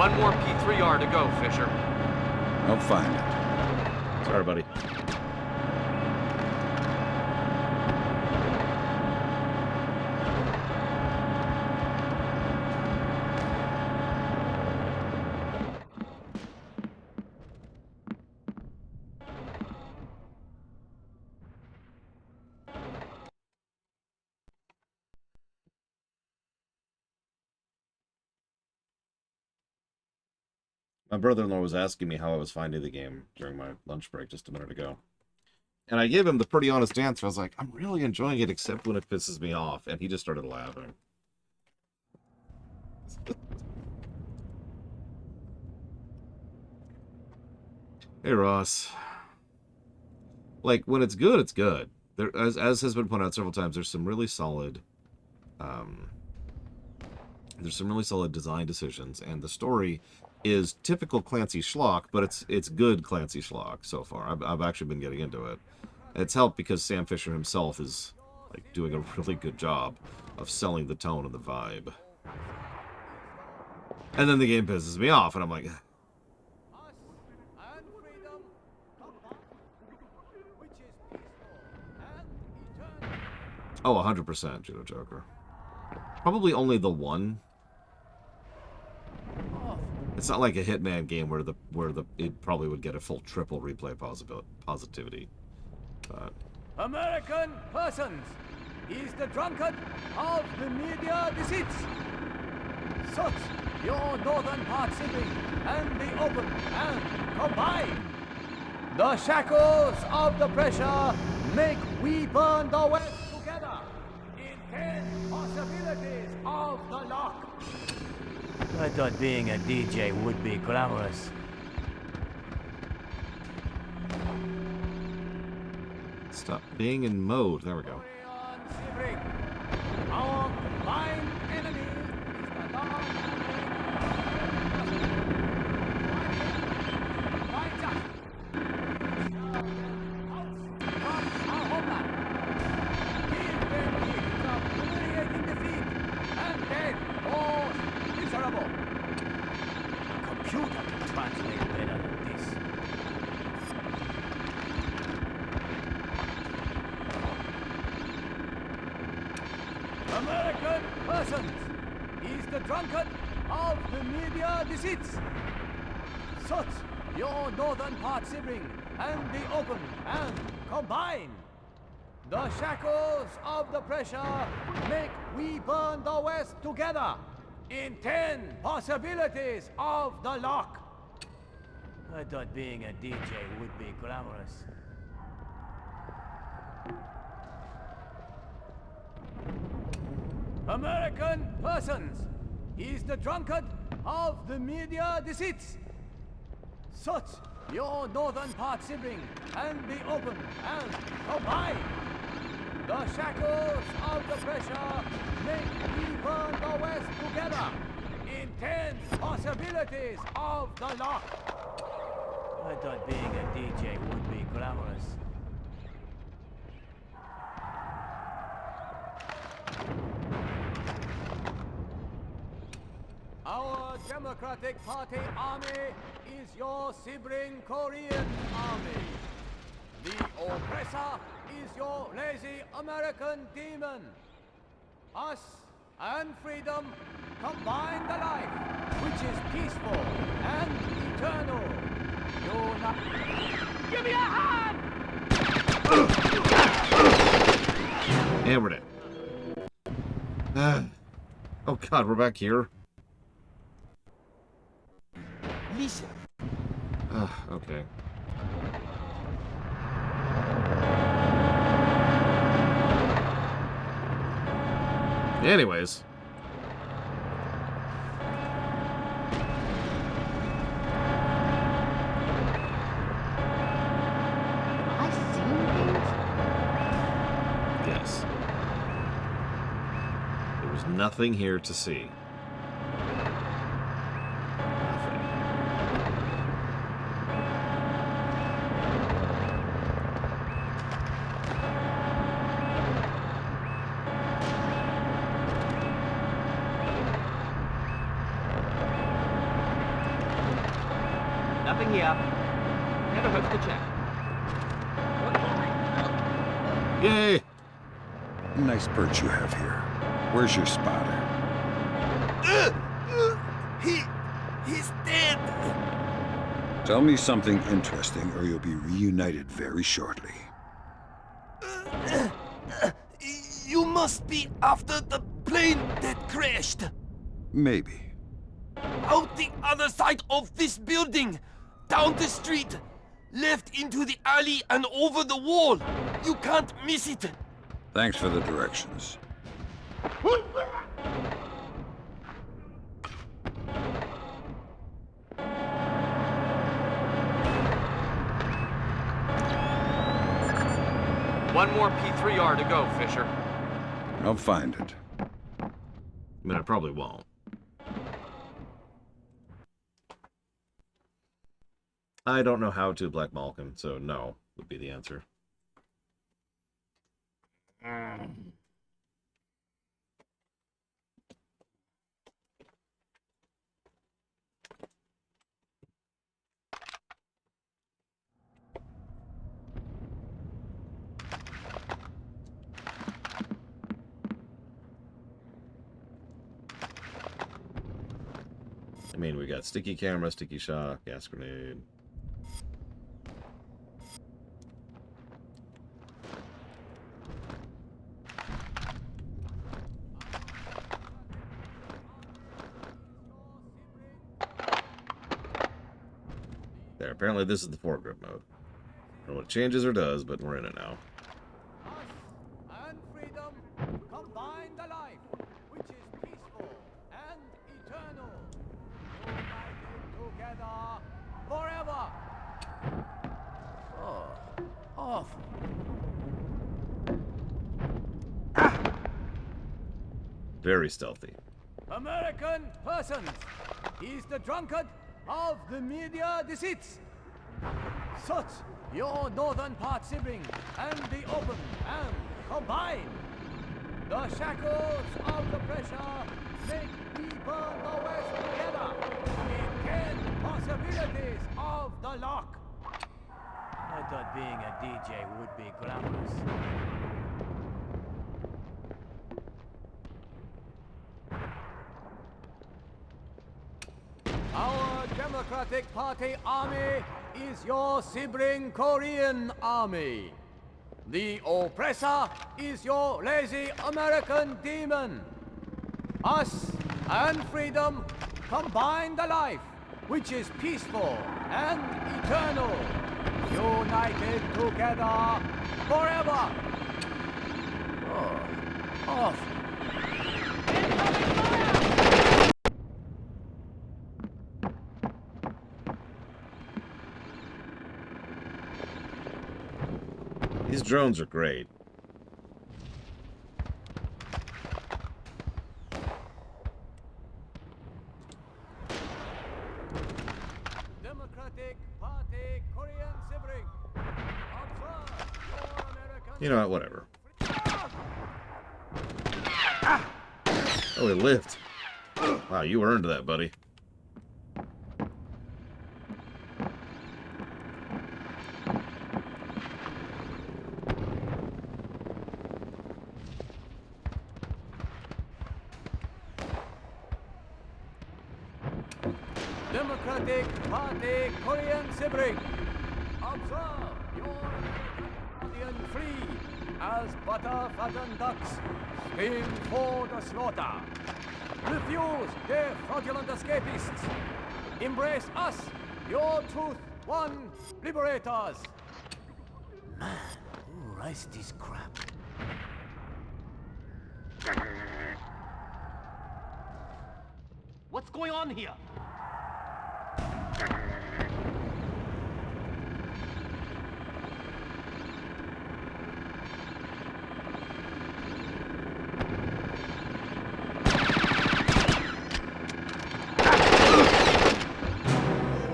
Speaker 8: One more P3R to go, Fisher.
Speaker 9: I'll find it.
Speaker 1: Sorry, buddy. My brother-in-law was asking me how I was finding the game during my lunch break just a minute ago. And I gave him the pretty honest answer. I was like, I'm really enjoying it except when it pisses me off. And he just started laughing. Hey, Ross. Like, when it's good, it's good. There, as has been pointed out several times, there's some really solid... there's some really solid design decisions. And the story is typical Clancy schlock, but it's good Clancy schlock so far. I've actually been getting into it. It's helped because Sam Fisher himself is like doing a really good job of selling the tone and the vibe. And then the game pisses me off, and I'm like, oh, 100% Judo Joker. Probably only the one. It's not like a Hitman game where it probably would get a full triple replay positivity. But
Speaker 10: American persons is the drunkard of the media deceits. Such your northern part sibling and the open and combine. The shackles of the pressure make we burn the west together in 10 possibilities of the lock. I thought being a DJ would be glamorous.
Speaker 1: stop being in mode. There we go.
Speaker 10: Our combined enemy is the American persons is the drunkard of the media deceits. Such your northern part sibling and the open and combine. The shackles of the pressure make we burn the west together in 10 possibilities of the lock. I thought being a DJ would be glamorous. American persons is the drunkard of the media deceits. Such your northern part sibling and the open and combine. The shackles of the pressure make we burn the west together in 10 possibilities of the lock. I thought being a DJ would be glamorous. Our Democratic Party army is your sibling Korean army. The oppressor is your lazy American demon. Us and freedom combine the life, which is peaceful and eternal. You're not... Give me a hand!
Speaker 1: Hammered it. Oh God, we're back here.
Speaker 10: Listen.
Speaker 1: Okay. Anyways.
Speaker 16: I've seen things.
Speaker 1: Yes. There was nothing here to see.
Speaker 15: Nothing here. Never hurts to check.
Speaker 1: Yay!
Speaker 9: Nice perch you have here. Where's your spotter?
Speaker 10: He's dead.
Speaker 9: Tell me something interesting or you'll be reunited very shortly.
Speaker 10: You must be after the plane that crashed.
Speaker 9: Maybe.
Speaker 10: Out the other side of this building. Down the street. Left into the alley and over the wall. You can't miss it.
Speaker 9: Thanks for the directions.
Speaker 8: One more P3R to go, Fisher.
Speaker 9: I'll find it.
Speaker 1: I mean, I probably won't. I don't know how to Black Malkin, so no would be the answer. I mean, we got sticky camera, sticky shock, gas grenade. There, apparently this is the foregrip mode. I don't know what it changes or does, but we're in it now.
Speaker 10: And freedom combine the life, which is peaceful and eternal. United together forever. Oh, awful.
Speaker 1: Very stealthy.
Speaker 10: American persons, he's the drunkard of the media deceits. Such your northern part sibling and the open and combine. The shackles of the pressure make we burn the west together. The 10 possibilities of the lock. I thought being a DJ would be glamorous. Our Democratic Party army is your sibling Korean army. The oppressor is your lazy American demon. Us and freedom combine the life, which is peaceful and eternal. United together forever. Oh, awful.
Speaker 1: These drones are great.
Speaker 10: Democratic Party Korean sibling. Observe your American.
Speaker 1: You know what? Whatever. Oh, he lived. Wow, you earned that, buddy.
Speaker 10: Democratic Party Korean sibling. Observe your American free as butter-fattened ducks spin for the slaughter. Refuse their fraudulent escapists. Embrace us, your truth one liberators. Man, who writes this crap?
Speaker 15: What's going on here?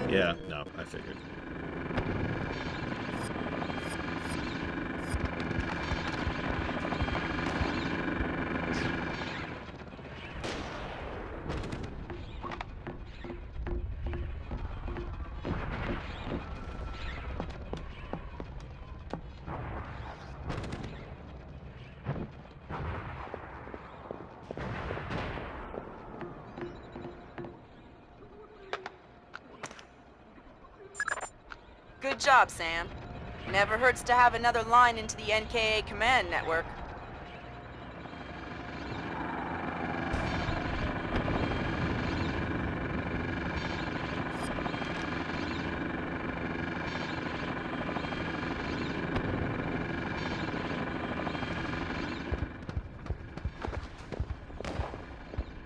Speaker 1: Yeah, no, I figured.
Speaker 7: Good job, Sam. Never hurts to have another line into the NKA command network.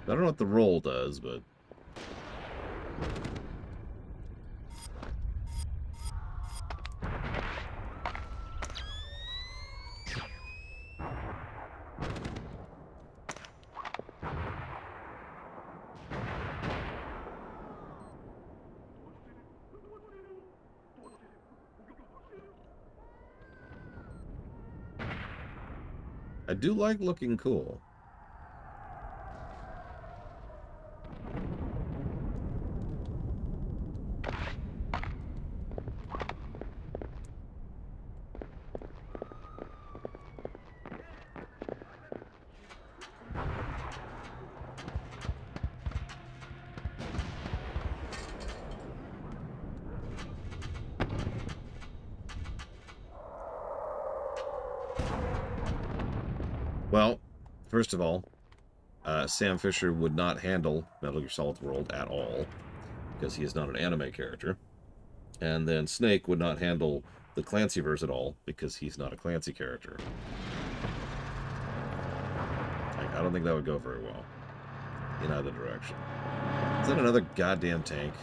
Speaker 1: I don't know what the roll does, but... I do like looking cool. Well, first of all, Sam Fisher would not handle Metal Gear Solid World at all, because he is not an anime character. And then Snake would not handle the Clancyverse at all, because he's not a Clancy character. I don't think that would go very well in either direction. Is that another goddamn tank?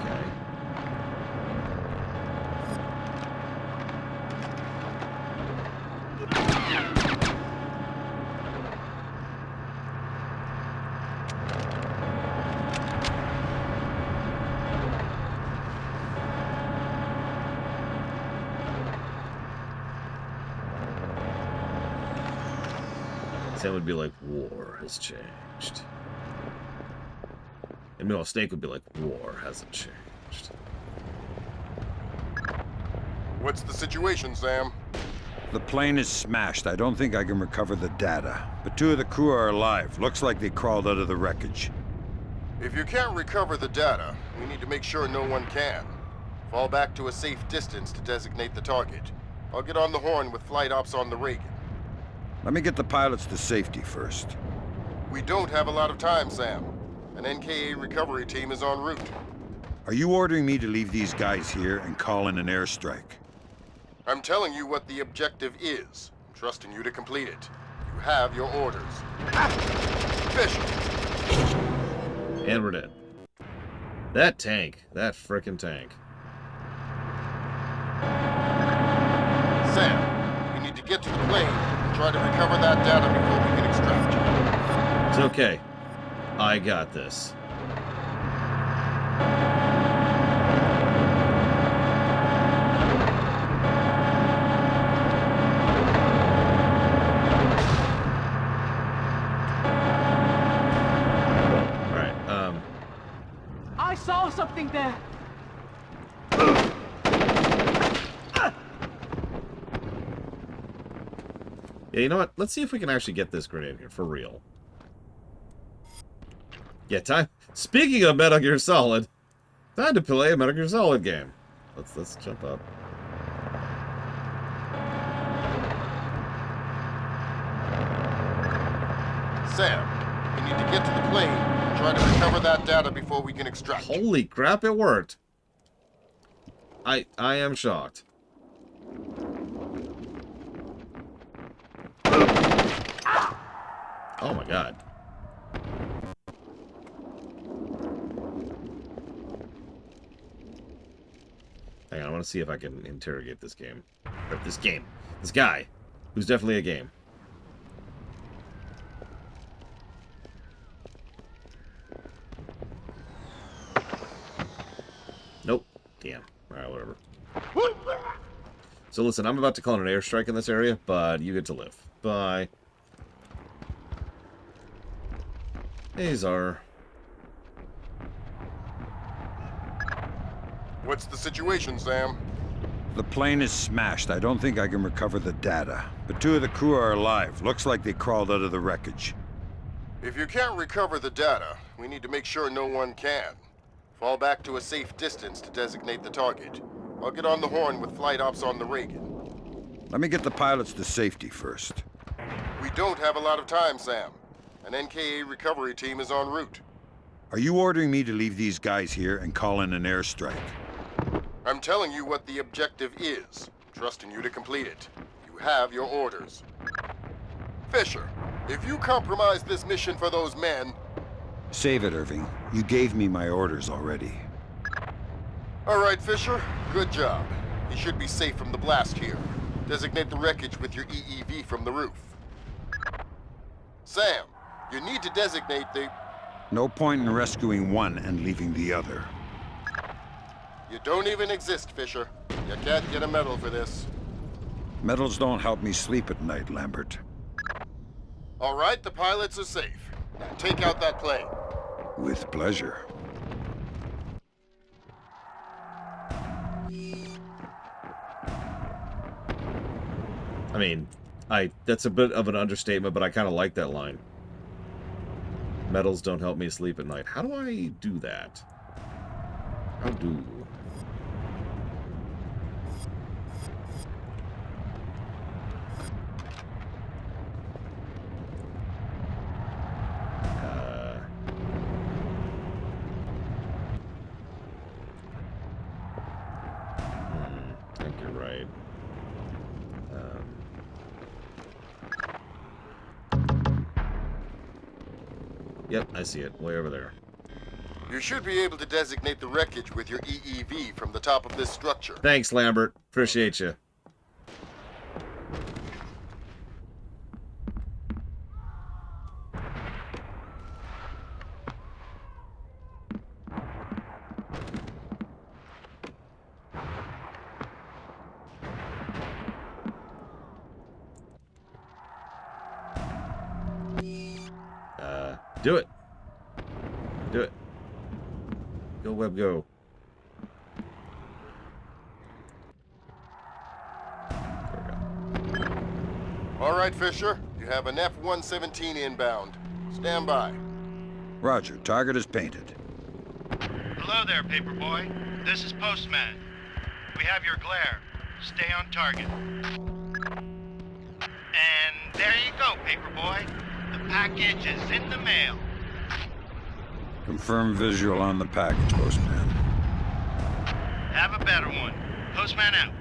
Speaker 1: Okay. Sam would be like, war has changed. And meanwhile, Snake would be like, war hasn't changed.
Speaker 6: What's the situation, Sam?
Speaker 9: The plane is smashed. I don't think I can recover the data. But 2 of the crew are alive. Looks like they crawled out of the wreckage.
Speaker 6: If you can't recover the data, we need to make sure no one can. Fall back to a safe distance to designate the target. I'll get on the horn with flight ops on the Reagan.
Speaker 9: Let me get the pilots to safety first.
Speaker 6: We don't have a lot of time, Sam. An NKA recovery team is en route.
Speaker 9: Are you ordering me to leave these guys here and call in an airstrike?
Speaker 6: I'm telling you what the objective is. I'm trusting you to complete it. You have your orders. Fisher!
Speaker 1: And we're dead. That tank. That frickin' tank.
Speaker 6: Sam, we need to get to the plane and try to recover that data before we can extract you.
Speaker 1: It's okay. I got this.
Speaker 15: I saw something there.
Speaker 1: Yeah, you know what? Let's see if we can actually get this grenade here for real. Yeah, time. Speaking of Metal Gear Solid, time to play a Metal Gear Solid game. Let's jump up.
Speaker 6: Sam, we need to get to the plane and try to recover that data before we can extract you.
Speaker 1: Holy crap, it worked. I am shocked. Oh my god. Hang on, I want to see if I can interrogate this game. Or this game. This guy. Who's definitely a game. Nope. Damn. Alright, whatever. So listen, I'm about to call an airstrike in this area, but you get to live. Bye. Hey, Czar.
Speaker 6: What's the situation, Sam?
Speaker 9: The plane is smashed. I don't think I can recover the data. But 2 of the crew are alive. Looks like they crawled out of the wreckage.
Speaker 6: If you can't recover the data, we need to make sure no one can. Fall back to a safe distance to designate the target. I'll get on the horn with flight ops on the Reagan.
Speaker 9: Let me get the pilots to safety first.
Speaker 6: We don't have a lot of time, Sam. An NKA recovery team is en route.
Speaker 9: Are you ordering me to leave these guys here and call in an airstrike?
Speaker 6: I'm telling you what the objective is, trusting you to complete it. You have your orders. Fisher, if you compromise this mission for those men...
Speaker 9: Save it, Irving. You gave me my orders already.
Speaker 6: All right, Fisher. Good job. He should be safe from the blast here. Designate the wreckage with your EEV from the roof. Sam, you need to designate the...
Speaker 9: No point in rescuing one and leaving the other.
Speaker 6: You don't even exist, Fisher. You can't get a medal for this.
Speaker 9: Medals don't help me sleep at night, Lambert.
Speaker 6: All right, the pilots are safe. Now take out that plane.
Speaker 9: With pleasure.
Speaker 1: I mean, that's a bit of an understatement, but I kind of like that line. Medals don't help me sleep at night. How do I do that? How do? I think you're right. Yep, I see it. Way over there.
Speaker 6: You should be able to designate the wreckage with your EEV from the top of this structure.
Speaker 1: Thanks, Lambert. Appreciate you. Do it. Do it. Go, Web, go.
Speaker 6: All right, Fisher. You have an F-117 inbound. Stand by.
Speaker 9: Roger. Target is painted.
Speaker 17: Hello there, Paperboy. This is Postman. We have your glare. Stay on target. And there you go, Paperboy. The package is in the mail.
Speaker 9: Confirm visual on the package, Postman.
Speaker 17: Have a better one. Postman out.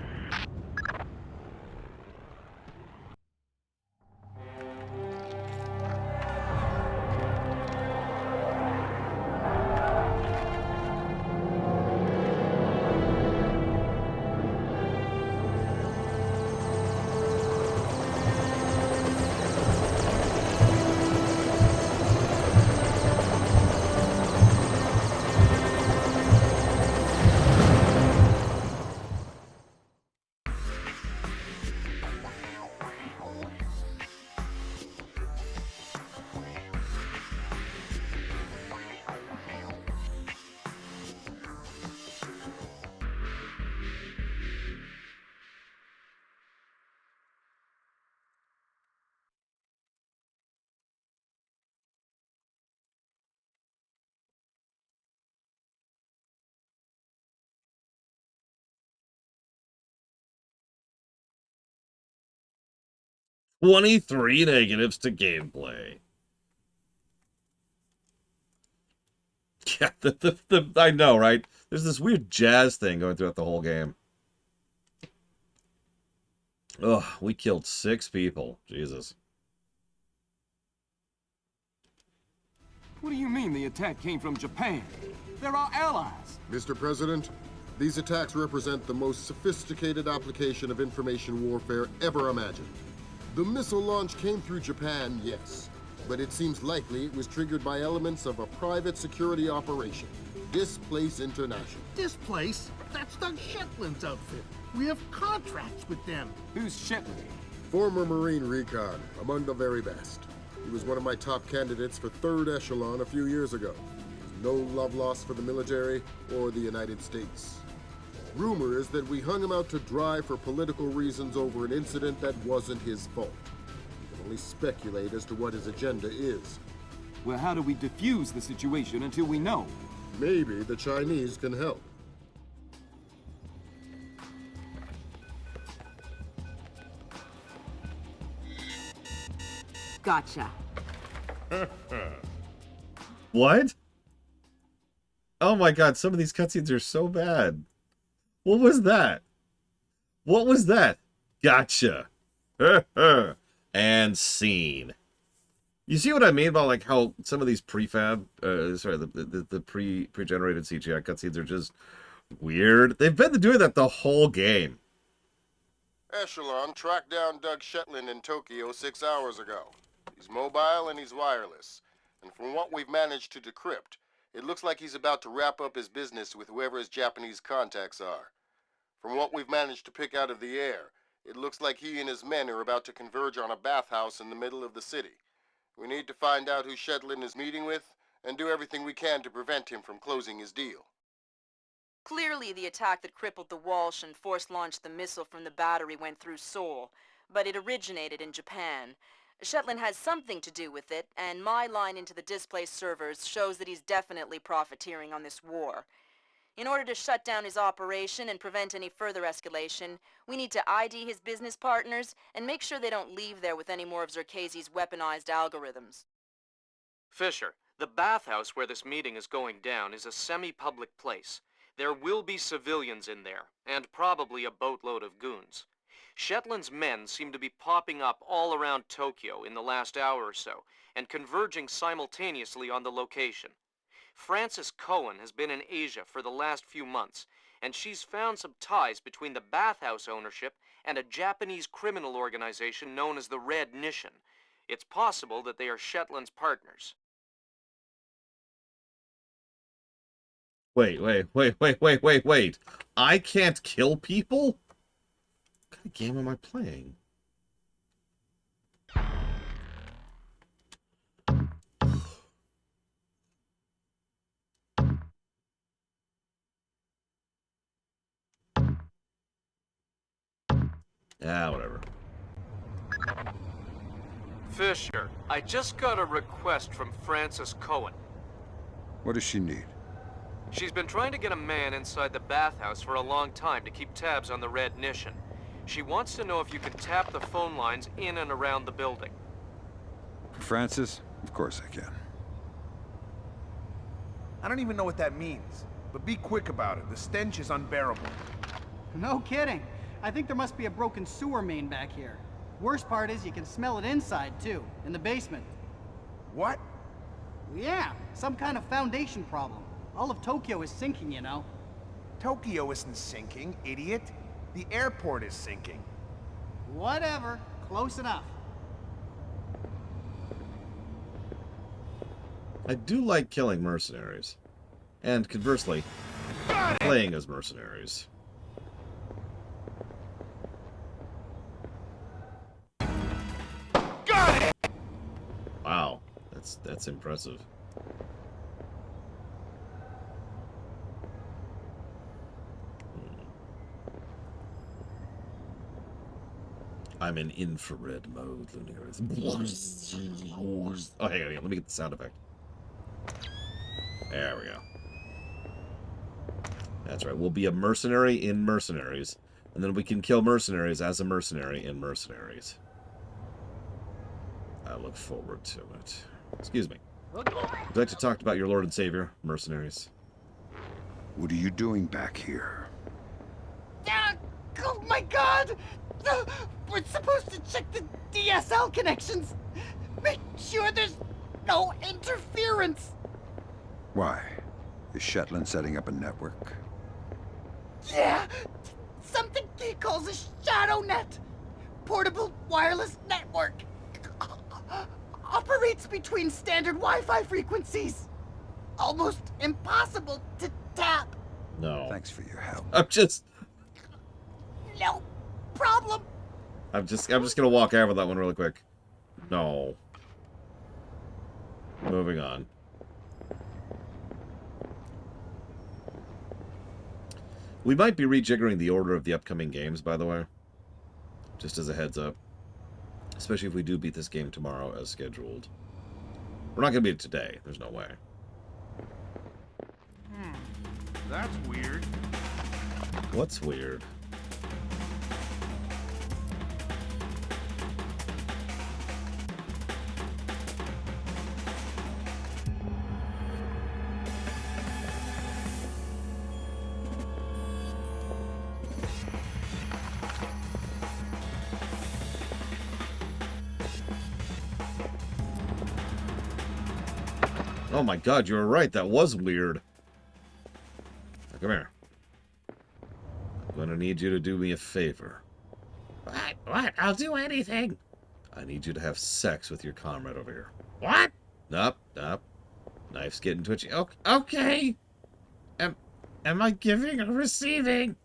Speaker 1: $23 negatives to gameplay. Yeah, I know, right? There's this weird jazz thing going throughout the whole game. Ugh, we killed 6 people. Jesus.
Speaker 4: What do you mean the attack came from Japan? They're our allies.
Speaker 5: Mr. President, these attacks represent the most sophisticated application of information warfare ever imagined. The missile launch came through Japan, yes, but it seems likely it was triggered by elements of a private security operation, Displace International.
Speaker 14: Displace? That's Doug Shetland's outfit. We have contracts with them.
Speaker 4: Who's Shetland?
Speaker 5: Former Marine recon, among the very best. He was one of my top candidates for 3rd Echelon a few years ago. No love lost for the military or the United States. Rumor is that we hung him out to dry for political reasons over an incident that wasn't his fault. We can only speculate as to what his agenda is.
Speaker 4: Well, how do we defuse the situation until we know?
Speaker 5: Maybe the Chinese can help.
Speaker 18: Gotcha.
Speaker 1: What? Oh my god, some of these cutscenes are so bad. What was that? What was that? Gotcha. And scene. You see what I mean about like how some of these the pre-generated CGI cutscenes are just weird? They've been doing that the whole game.
Speaker 6: Echelon tracked down Doug Shetland in Tokyo 6 hours ago. He's mobile and he's wireless. And from what we've managed to decrypt, it looks like he's about to wrap up his business with whoever his Japanese contacts are. From what we've managed to pick out of the air, it looks like he and his men are about to converge on a bathhouse in the middle of the city. We need to find out who Shetland is meeting with and do everything we can to prevent him from closing his deal.
Speaker 7: Clearly, the attack that crippled the Walsh and force-launched the missile from the battery went through Seoul, but it originated in Japan. Shetland has something to do with it, and my line into the displaced servers shows that he's definitely profiteering on this war. In order to shut down his operation and prevent any further escalation, we need to ID his business partners and make sure they don't leave there with any more of Zerkezi's weaponized algorithms.
Speaker 8: Fisher, the bathhouse where this meeting is going down is a semi-public place. There will be civilians in there, and probably a boatload of goons. Shetland's men seem to be popping up all around Tokyo in the last hour or so, and converging simultaneously on the location. Frances Cohen has been in Asia for the last few months, and she's found some ties between the bathhouse ownership and a Japanese criminal organization known as the Red Nation. It's possible that they are Shetland's partners.
Speaker 1: Wait. I can't kill people? What kind of game am I playing? Ah, whatever.
Speaker 8: Fisher, I just got a request from Frances Cohen.
Speaker 9: What does she need?
Speaker 8: She's been trying to get a man inside the bathhouse for a long time to keep tabs on the Red Nation. She wants to know if you can tap the phone lines in and around the building.
Speaker 9: For Francis? Of course I can.
Speaker 19: I don't even know what that means, but be quick about it. The stench is unbearable.
Speaker 20: No kidding. I think there must be a broken sewer main back here. Worst part is you can smell it inside, too, in the basement.
Speaker 19: What?
Speaker 20: Yeah, some kind of foundation problem. All of Tokyo is sinking, you know.
Speaker 19: Tokyo isn't sinking, idiot. The airport is sinking.
Speaker 20: Whatever. Close enough.
Speaker 1: I do like killing mercenaries. And conversely, playing as mercenaries.
Speaker 12: Got it!
Speaker 1: Wow, that's impressive. I'm in infrared mode, Looney Earth. Oh, hang on, let me get the sound effect. There we go. That's right, we'll be a mercenary in Mercenaries, and then we can kill mercenaries as a mercenary in Mercenaries. I look forward to it. Excuse me. Would you like to talk about your Lord and Savior, Mercenaries?
Speaker 9: What are you doing back here?
Speaker 20: Oh my god! We're supposed to check the DSL connections. Make sure there's no interference.
Speaker 9: Why? Is Shetland setting up a network?
Speaker 20: Yeah, something he calls a shadow net. Portable wireless network. Operates between standard Wi-Fi frequencies. Almost impossible to tap.
Speaker 1: No.
Speaker 9: Thanks for your help.
Speaker 20: No problem.
Speaker 1: I'm just gonna walk out with that one really quick. No. Moving on. We might be rejiggering the order of the upcoming games, by the way. Just as a heads up. Especially if we do beat this game tomorrow as scheduled. We're not gonna beat it today. There's no way.
Speaker 12: That's weird.
Speaker 1: What's weird? Oh my god, you were right. That was weird. Now, come here. I'm gonna need you to do me a favor.
Speaker 3: What? What? I'll do anything.
Speaker 1: I need you to have sex with your comrade over here.
Speaker 3: What?
Speaker 1: Nope, nope. Knife's getting twitchy. Okay.
Speaker 3: Okay. Am I giving or receiving?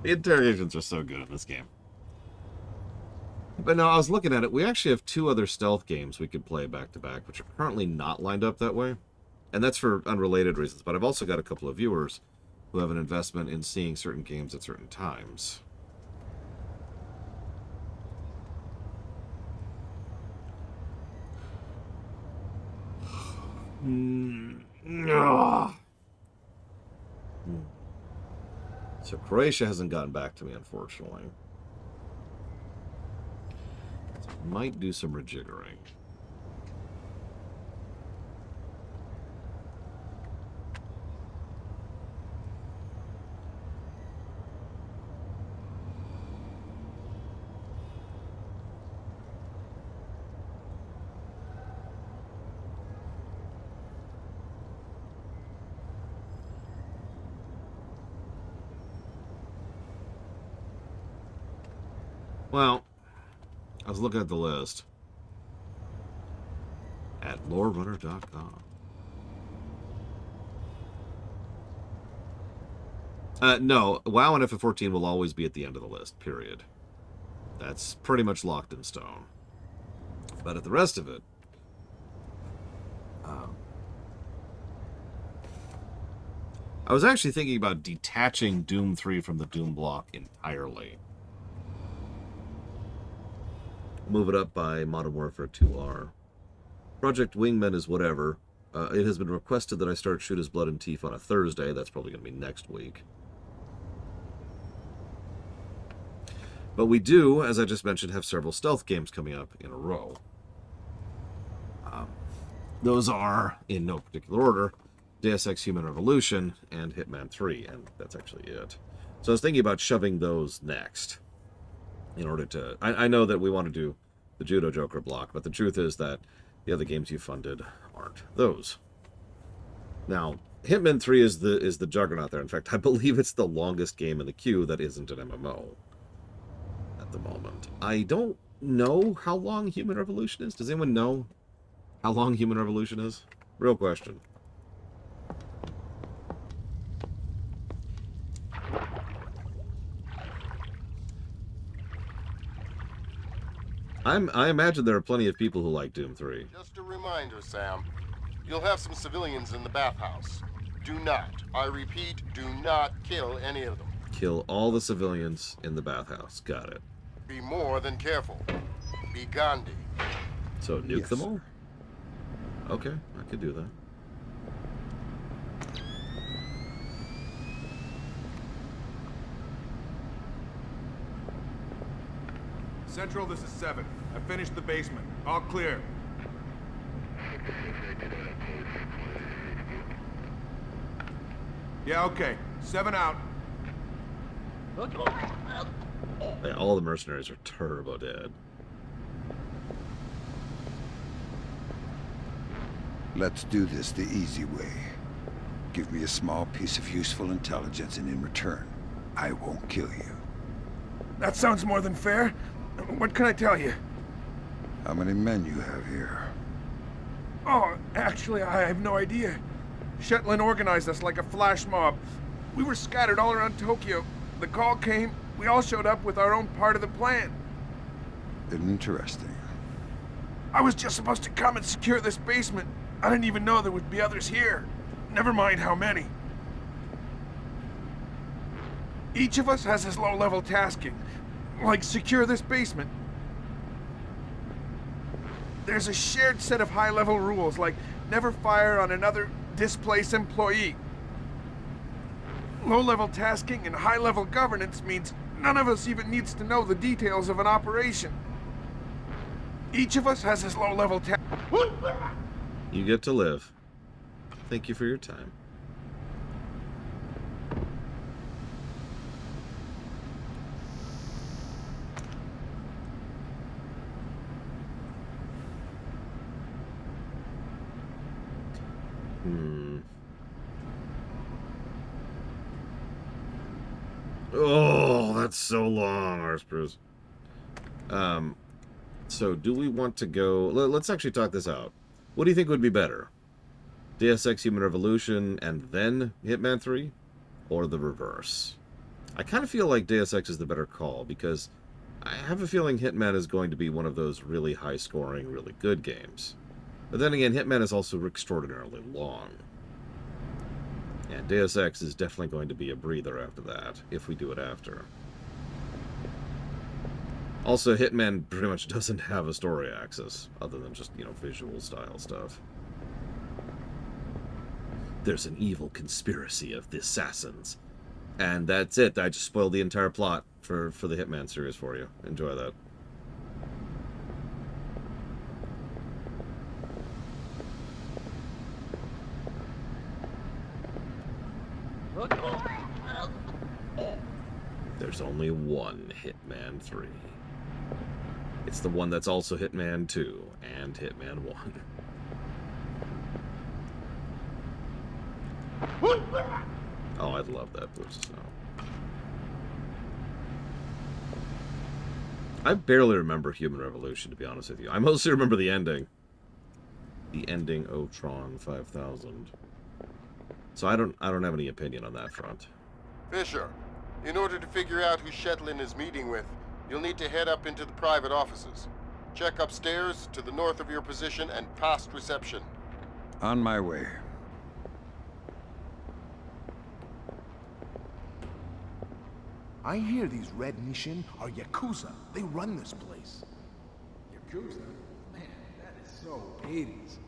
Speaker 1: The interrogations are so good in this game. But no, I was looking at it. We actually have 2 other stealth games we could play back-to-back, which are currently not lined up that way. And that's for unrelated reasons. But I've also got a couple of viewers who have an investment in seeing certain games at certain times. So Croatia hasn't gotten back to me, unfortunately. So I might do some rejiggering. Well, I was looking at the list at lorerunner.com. No, WoW and FF14 will always be at the end of the list, period. That's pretty much locked in stone. But at the rest of it, I was actually thinking about detaching Doom 3 from the Doom block entirely. Move it up by Modern Warfare 2R. Project Wingman is whatever. It has been requested that I start Shoot His Blood and Teeth on a Thursday. That's probably going to be next week. But we do, as I just mentioned, have several stealth games coming up in a row. Those are, in no particular order, Deus Ex Human Revolution and Hitman 3, and that's actually it. So I was thinking about shoving those next. In order to... I know that we want to do the Judo Joker block, but the truth is that the other games you funded aren't those. Now, Hitman 3 is the juggernaut there. In fact, I believe it's the longest game in the queue that isn't an MMO at the moment. I don't know how long Human Revolution is. Does anyone know how long Human Revolution is? Real question. I imagine there are plenty of people who like Doom 3.
Speaker 6: Just a reminder, Sam. You'll have some civilians in the bathhouse. Do not, I repeat, do not kill any of them.
Speaker 1: Kill all the civilians in the bathhouse. Got it.
Speaker 6: Be more than careful. Be Gandhi.
Speaker 1: So nuke them all? Okay, I could do that.
Speaker 18: Central, this is 7. I finished the basement. All clear. Yeah, okay. 7 out.
Speaker 1: Yeah, all the mercenaries are turbo dead.
Speaker 9: Let's do this the easy way. Give me a small piece of useful intelligence, and in return, I won't kill you.
Speaker 18: That sounds more than fair. What can I tell you?
Speaker 9: How many men you have here?
Speaker 18: Oh, actually, I have no idea. Shetland organized us like a flash mob. We were scattered all around Tokyo. The call came, we all showed up with our own part of the plan.
Speaker 9: Interesting.
Speaker 18: I was just supposed to come and secure this basement. I didn't even know there would be others here. Never mind how many. Each of us has his low-level tasking, like secure this basement. There's a shared set of high-level rules, like never fire on another displaced employee. Low-level tasking and high-level governance means none of us even needs to know the details of an operation. Each of us has his low-level task.
Speaker 1: You get to live. Thank you for your time. Oh, that's so long, Arspruce. So do we want to go... Let's actually talk this out. What do you think would be better? Deus Ex Human Revolution and then Hitman 3? Or the reverse? I kind of feel like Deus Ex is the better call, because I have a feeling Hitman is going to be one of those really high-scoring, really good games. But then again, Hitman is also extraordinarily long. And Deus Ex is definitely going to be a breather after that, if we do it after. Also, Hitman pretty much doesn't have a story axis, other than just, you know, visual style stuff. There's an evil conspiracy of the assassins. And that's it. I just spoiled the entire plot for the Hitman series for you. Enjoy that. There's only one Hitman 3. It's the one that's also Hitman 2 and Hitman 1. Oh, I love that Boots of Snow. I barely remember Human Revolution, to be honest with you. I mostly remember the ending. The ending Otron 5000. So I don't have any opinion on that front.
Speaker 6: Fisher, in order to figure out who Shetland is meeting with, you'll need to head up into the private offices. Check upstairs, to the north of your position, and past reception.
Speaker 9: On my way.
Speaker 19: I hear these Red Nishin are Yakuza. They run this place.
Speaker 18: Yakuza? Man, that is so 80s.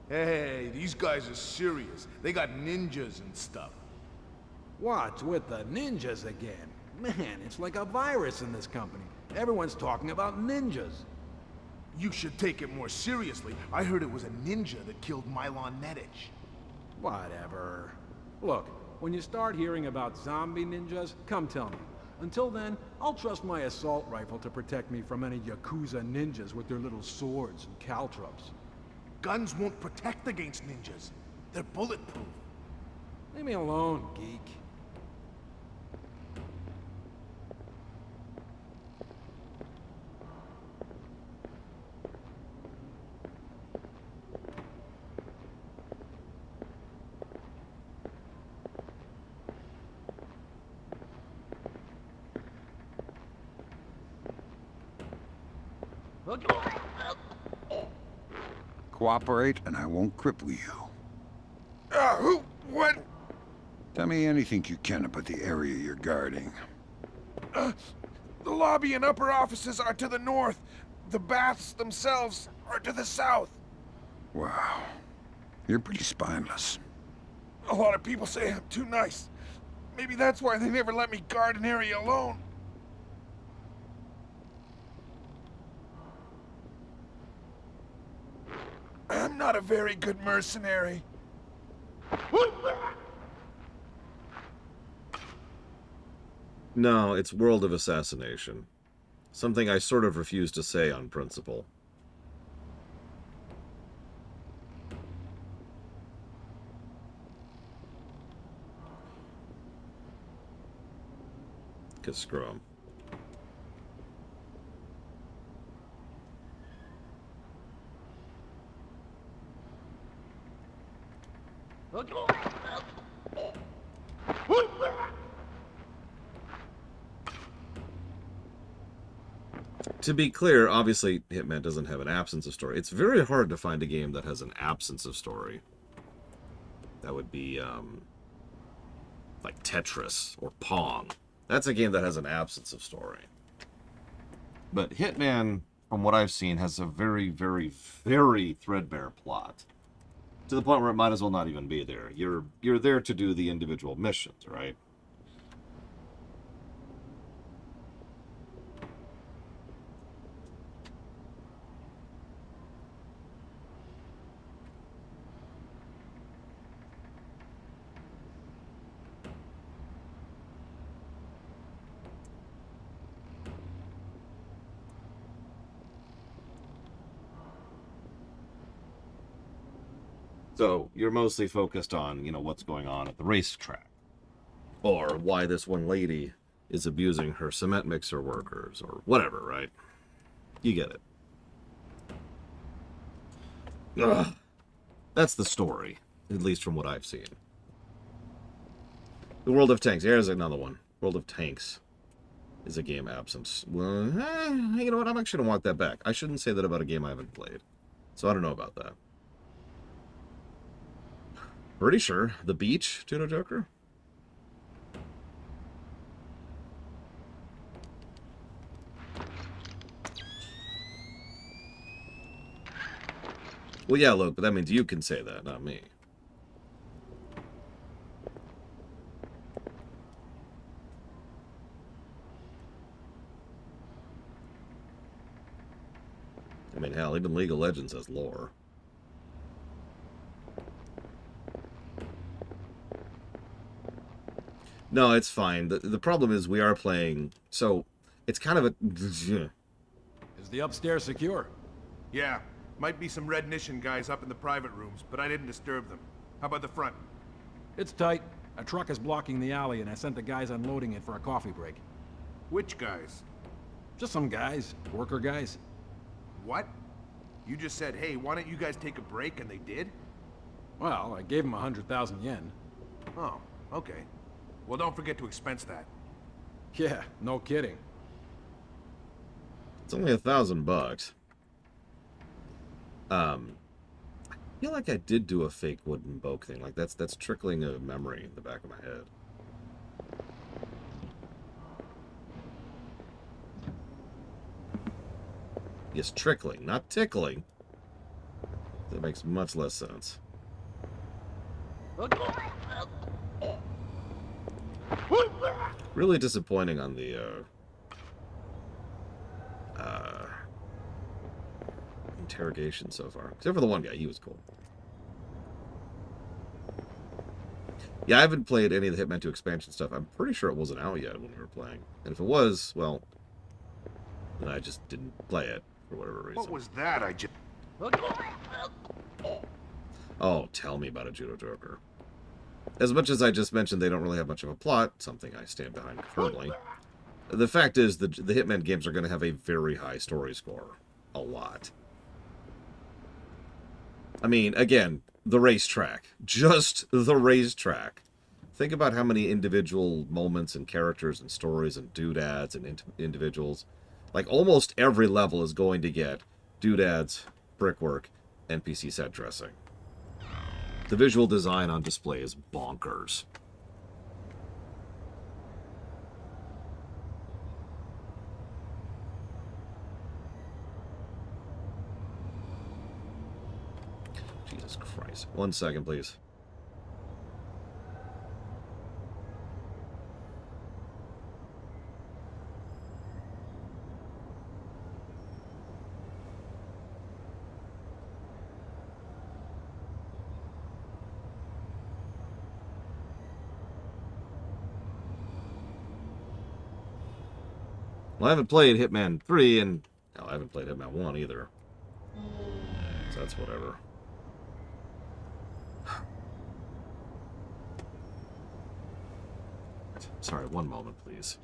Speaker 18: Hey, these guys are serious. They got ninjas and stuff.
Speaker 21: What's with the ninjas again? Man, it's like a virus in this company. Everyone's talking about ninjas.
Speaker 19: You should take it more seriously. I heard it was a ninja that killed Milan Nedich.
Speaker 21: Whatever. Look, when you start hearing about zombie ninjas, come tell me. Until then, I'll trust my assault rifle to protect me from any Yakuza ninjas with their little swords and caltrops.
Speaker 19: Guns won't protect against ninjas. They're bulletproof.
Speaker 21: Leave me alone, geek.
Speaker 9: Cooperate, and I won't cripple you.
Speaker 18: Who? What?
Speaker 9: Tell me anything you can about the area you're guarding.
Speaker 18: The lobby and upper offices are to the north. The baths themselves are to the south.
Speaker 9: Wow. You're pretty spineless.
Speaker 18: A lot of people say I'm too nice. Maybe that's why they never let me guard an area alone. I'm not a very good mercenary.
Speaker 1: No, it's World of Assassination. Something I sort of refuse to say on principle. Because screw 'em.
Speaker 15: Okay.
Speaker 1: To be clear, obviously, Hitman doesn't have an absence of story. It's very hard to find a game that has an absence of story. That would be, like Tetris or Pong. That's a game that has an absence of story. But Hitman, from what I've seen, has a very, very, very threadbare plot. To the point where it might as well not even be there. You're there to do the individual missions, right? So you're mostly focused on, you know, what's going on at the racetrack. Or why this one lady is abusing her cement mixer workers, or whatever, right? You get it. Ugh. That's the story, at least from what I've seen. The World of Tanks. Here's another one. World of Tanks is a game absence. Well, you know what? I'm actually going to walk that back. I shouldn't say that about a game I haven't played. So I don't know about that. Pretty sure. The Beach, Judo Joker? Well, yeah, look, but that means you can say that, not me. I mean, hell, even League of Legends has lore. No, it's fine. The problem is we are playing, so it's kind of a...
Speaker 21: Is the upstairs secure?
Speaker 19: Yeah, might be some Red Nation guys up in the private rooms, but I didn't disturb them. How about the front?
Speaker 21: It's tight. A truck is blocking the alley, and I sent the guys unloading it for a coffee break.
Speaker 19: Which guys?
Speaker 21: Just some guys. Worker guys.
Speaker 19: What? You just said, hey, why don't you guys take a break, and they did?
Speaker 21: Well, I gave them 100,000 yen.
Speaker 19: Oh, okay. Well, don't forget to expense that.
Speaker 21: Yeah, no kidding.
Speaker 1: It's only $1,000. I feel like I did do a fake wooden boat thing. Like that's trickling a memory in the back of my head. Yes, trickling, not tickling. That makes much less sense. Really disappointing on the interrogation so far. Except for the one guy, he was cool. Yeah, I haven't played any of the Hitman 2 expansion stuff. I'm pretty sure it wasn't out yet when we were playing. And if it was, well, then I just didn't play it for whatever reason.
Speaker 19: What was that I just...
Speaker 1: Oh, tell me about a Judo Joker. As much as I just mentioned they don't really have much of a plot, something I stand behind firmly, the fact is the Hitman games are going to have a very high story score. A lot. I mean, again, the racetrack. Just the racetrack. Think about how many individual moments and characters and stories and doodads and individuals. Like, almost every level is going to get doodads, brickwork, NPC set dressing. The visual design on display is bonkers. Jesus Christ. 1 second, please. Well, I haven't played Hitman 3, and hell, I haven't played Hitman 1 either. So that's whatever. Sorry, 1 moment, please.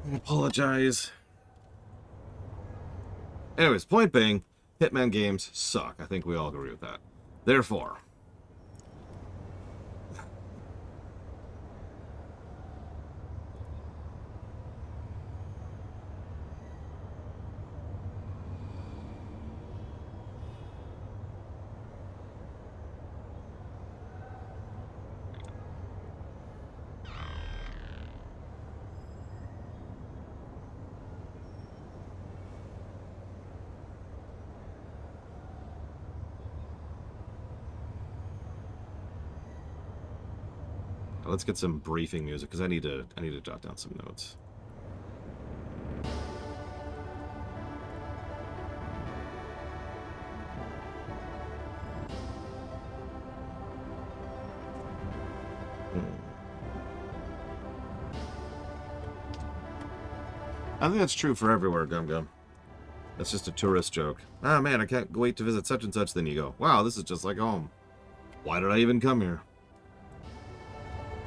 Speaker 1: I apologize. Anyways, point being, Hitman games suck. I think we all agree with that. Therefore, let's get some briefing music because I need to jot down some notes. I think that's true for everywhere, Gum Gum. That's just a tourist joke. Ah, man, I can't wait to visit such and such. Then you go, wow, this is just like home. Why did I even come here?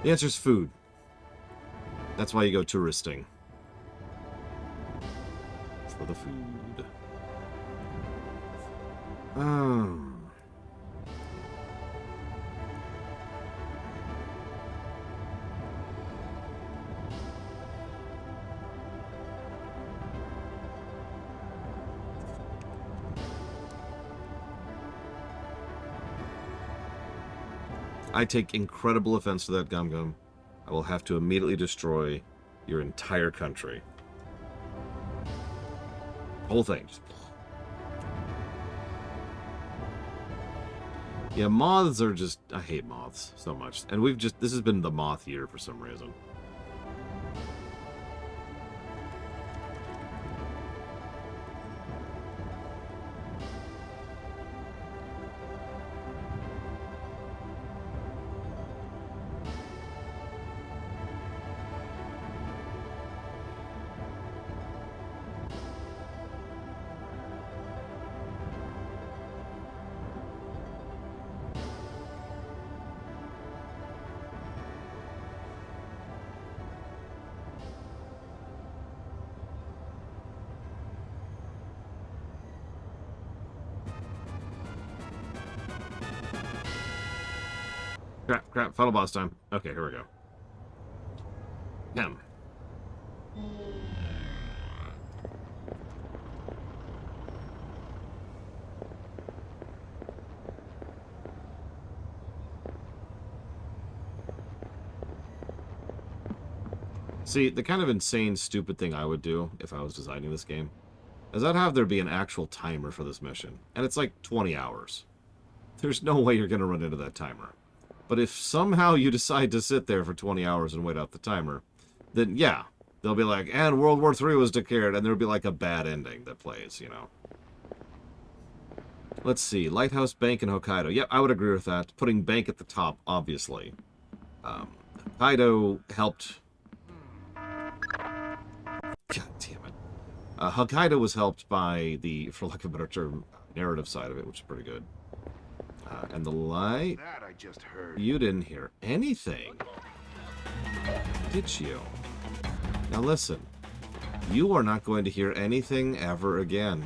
Speaker 1: The answer's food. That's why you go touristing. It's for the food. I take incredible offense to that, Gum Gum. I will have to immediately destroy your entire country. Whole thing. Yeah, moths are just... I hate moths so much. And we've just... This has been the moth year for some reason. Crap, final boss time. Okay, here we go. Him. See, the kind of insane, stupid thing I would do if I was designing this game is I'd have there be an actual timer for this mission. And it's like 20 hours. There's no way you're going to run into that timer. But if somehow you decide to sit there for 20 hours and wait out the timer, then yeah, they'll be like, and World War III was declared, and there'll be like a bad ending that plays, you know. Let's see, Lighthouse Bank in Hokkaido. Yep, I would agree with that. Putting bank at the top, obviously. Hokkaido helped... God damn it. Hokkaido was helped by the, for lack of a better term, narrative side of it, which is pretty good. And the light...
Speaker 19: That I just heard.
Speaker 1: You didn't hear anything. Did you? Now listen. You are not going to hear anything ever again.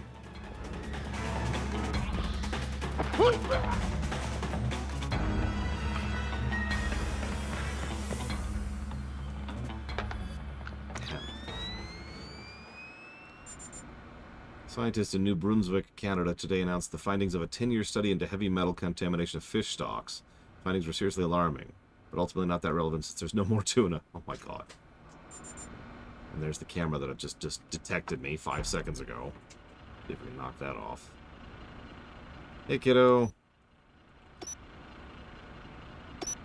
Speaker 1: Scientists in New Brunswick, Canada, today announced the findings of a 10-year study into heavy metal contamination of fish stocks. Findings were seriously alarming, but ultimately not that relevant since there's no more tuna. Oh my god. And there's the camera that just detected me 5 seconds ago. See if we can knock that off. Hey, kiddo.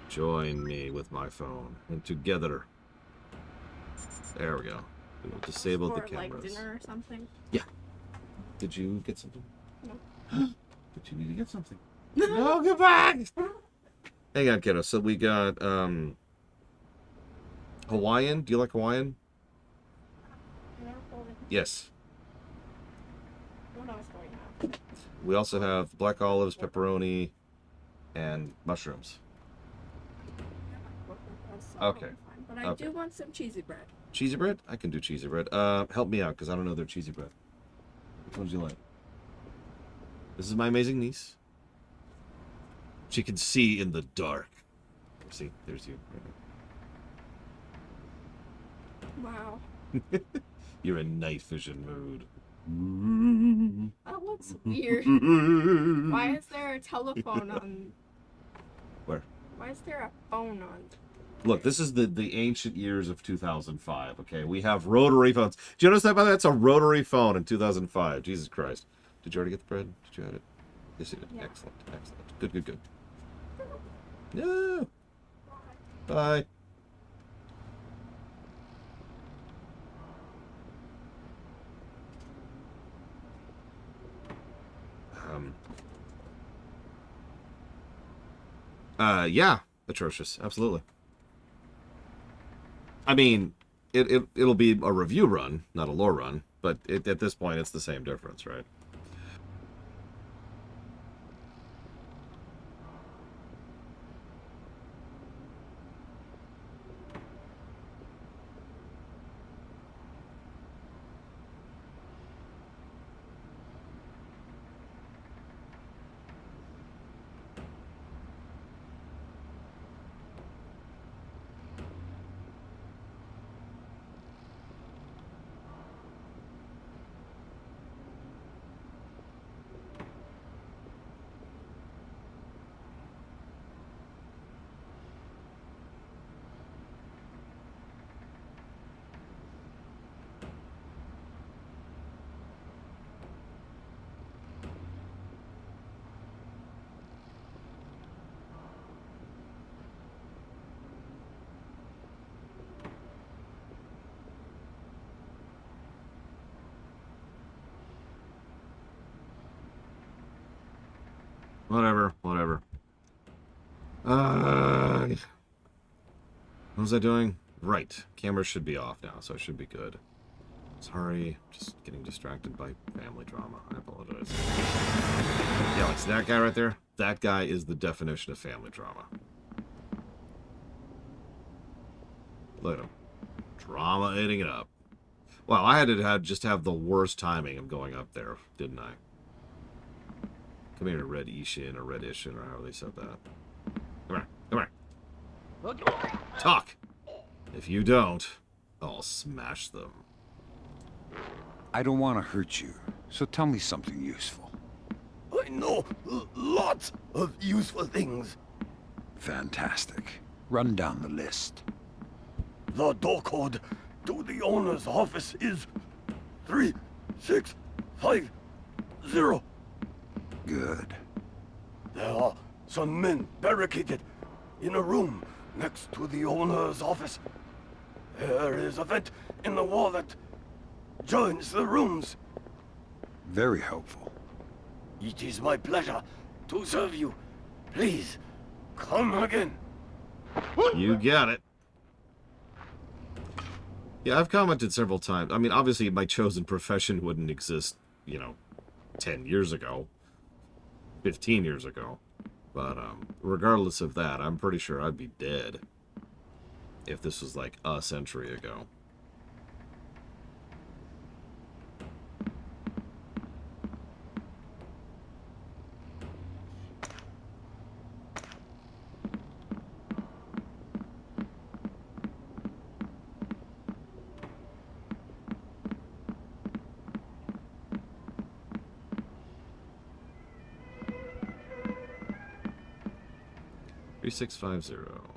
Speaker 1: Join me with my phone, and together. There we go. We will disable the cameras.
Speaker 2: Like dinner or something?
Speaker 1: Yeah. Did you get something?
Speaker 2: No.
Speaker 1: Did you need to get something? No, get back! Hang on, kiddo. So we got, Hawaiian. Do you like Hawaiian? Yes.
Speaker 2: What else do we have?
Speaker 1: We also have black olives, pepperoni, and mushrooms. Okay.
Speaker 2: But I
Speaker 1: Okay.
Speaker 2: do want some cheesy bread.
Speaker 1: Cheesy bread? I can do cheesy bread. Help me out, because I don't know their cheesy bread. Which ones do you like? This is my amazing niece. She can see in the dark. See, there's you.
Speaker 2: Wow.
Speaker 1: You're in night vision mode.
Speaker 2: That looks weird. Why is there a telephone on?
Speaker 1: Where?
Speaker 2: Why is there a phone on?
Speaker 1: Look, this is the ancient years of 2005, okay? We have rotary phones. Do you notice that, by the way? That's a rotary phone in 2005. Jesus Christ. Did you already get the bread? Did you have it? Yes, you did.
Speaker 2: Yeah.
Speaker 1: Excellent, excellent. Good, good, good. No. Bye. Yeah, atrocious, absolutely. I mean, it'll be a review run, not a lore run, but at this point, it's the same difference, right? Whatever, whatever. What was I doing? Right. Camera should be off now, so it should be good. Sorry, just getting distracted by family drama. I apologize. Yeah, like, see that guy right there? That guy is the definition of family drama. Look at him. Drama eating it up. Wow, I had to just have the worst timing of going up there, didn't I? Come here, Red Ishin or Red Ishin or however they said that. Come here, come here. Talk! If you don't, I'll smash them.
Speaker 9: I don't want to hurt you, so tell me something useful.
Speaker 10: I know lots of useful things.
Speaker 9: Fantastic. Run down the list.
Speaker 10: The door code to the owner's office is 3650.
Speaker 9: Good.
Speaker 10: There are some men barricaded in a room next to the owner's office. There is a vent in the wall that joins the rooms.
Speaker 9: Very helpful.
Speaker 10: It is my pleasure to serve you. Please, come again.
Speaker 1: You got it. Yeah, I've commented several times. I mean, obviously, my chosen profession wouldn't exist, 10 years ago. 15 years ago. But regardless of that, I'm pretty sure I'd be dead if this was like a century ago. Three 3650.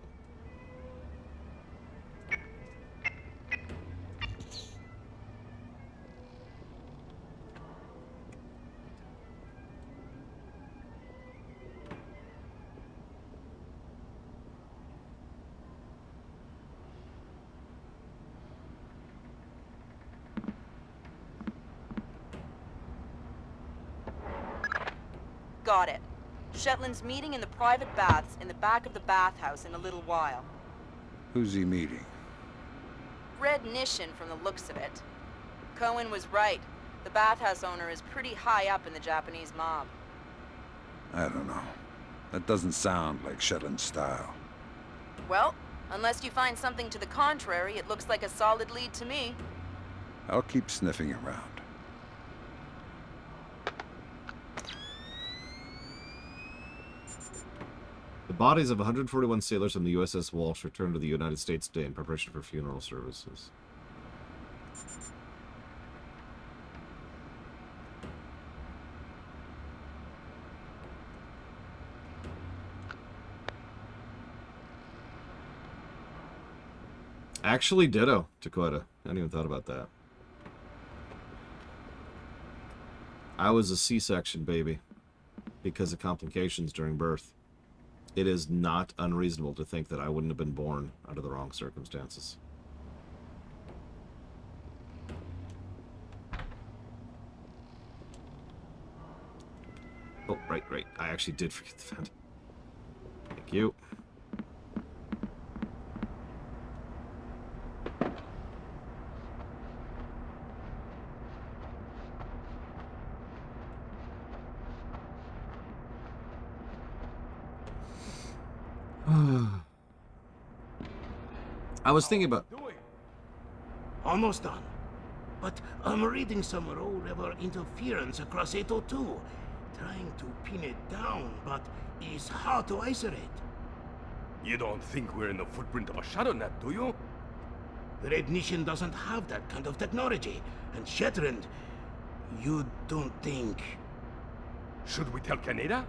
Speaker 7: Got it. Shetland's meeting in the private baths in the back of the bathhouse in a little while.
Speaker 9: Who's he meeting?
Speaker 7: Red Nishin from the looks of it. Cohen was right. The bathhouse owner is pretty high up in the Japanese mob.
Speaker 9: I don't know. That doesn't sound like Shetland style.
Speaker 7: Well, Unless you find something to the contrary, it looks like a solid lead to me.
Speaker 9: I'll keep sniffing around.
Speaker 1: The bodies of 141 sailors from the USS Walsh returned to the United States today in preparation for funeral services. Actually, ditto, Dakota. I hadn't even thought about that. I was a C-section baby because of complications during birth. It is not unreasonable to think that I wouldn't have been born under the wrong circumstances. Oh, right. I actually did forget the vent. Thank you. I was thinking about...
Speaker 11: Almost done. But I'm reading some low-level interference across 802. Trying to pin it down, but it's hard to isolate.
Speaker 10: You don't think we're in the footprint of a shadow net, do you?
Speaker 11: The Red Nation doesn't have that kind of technology. And Shetland, you don't think...
Speaker 10: Should we tell Canada?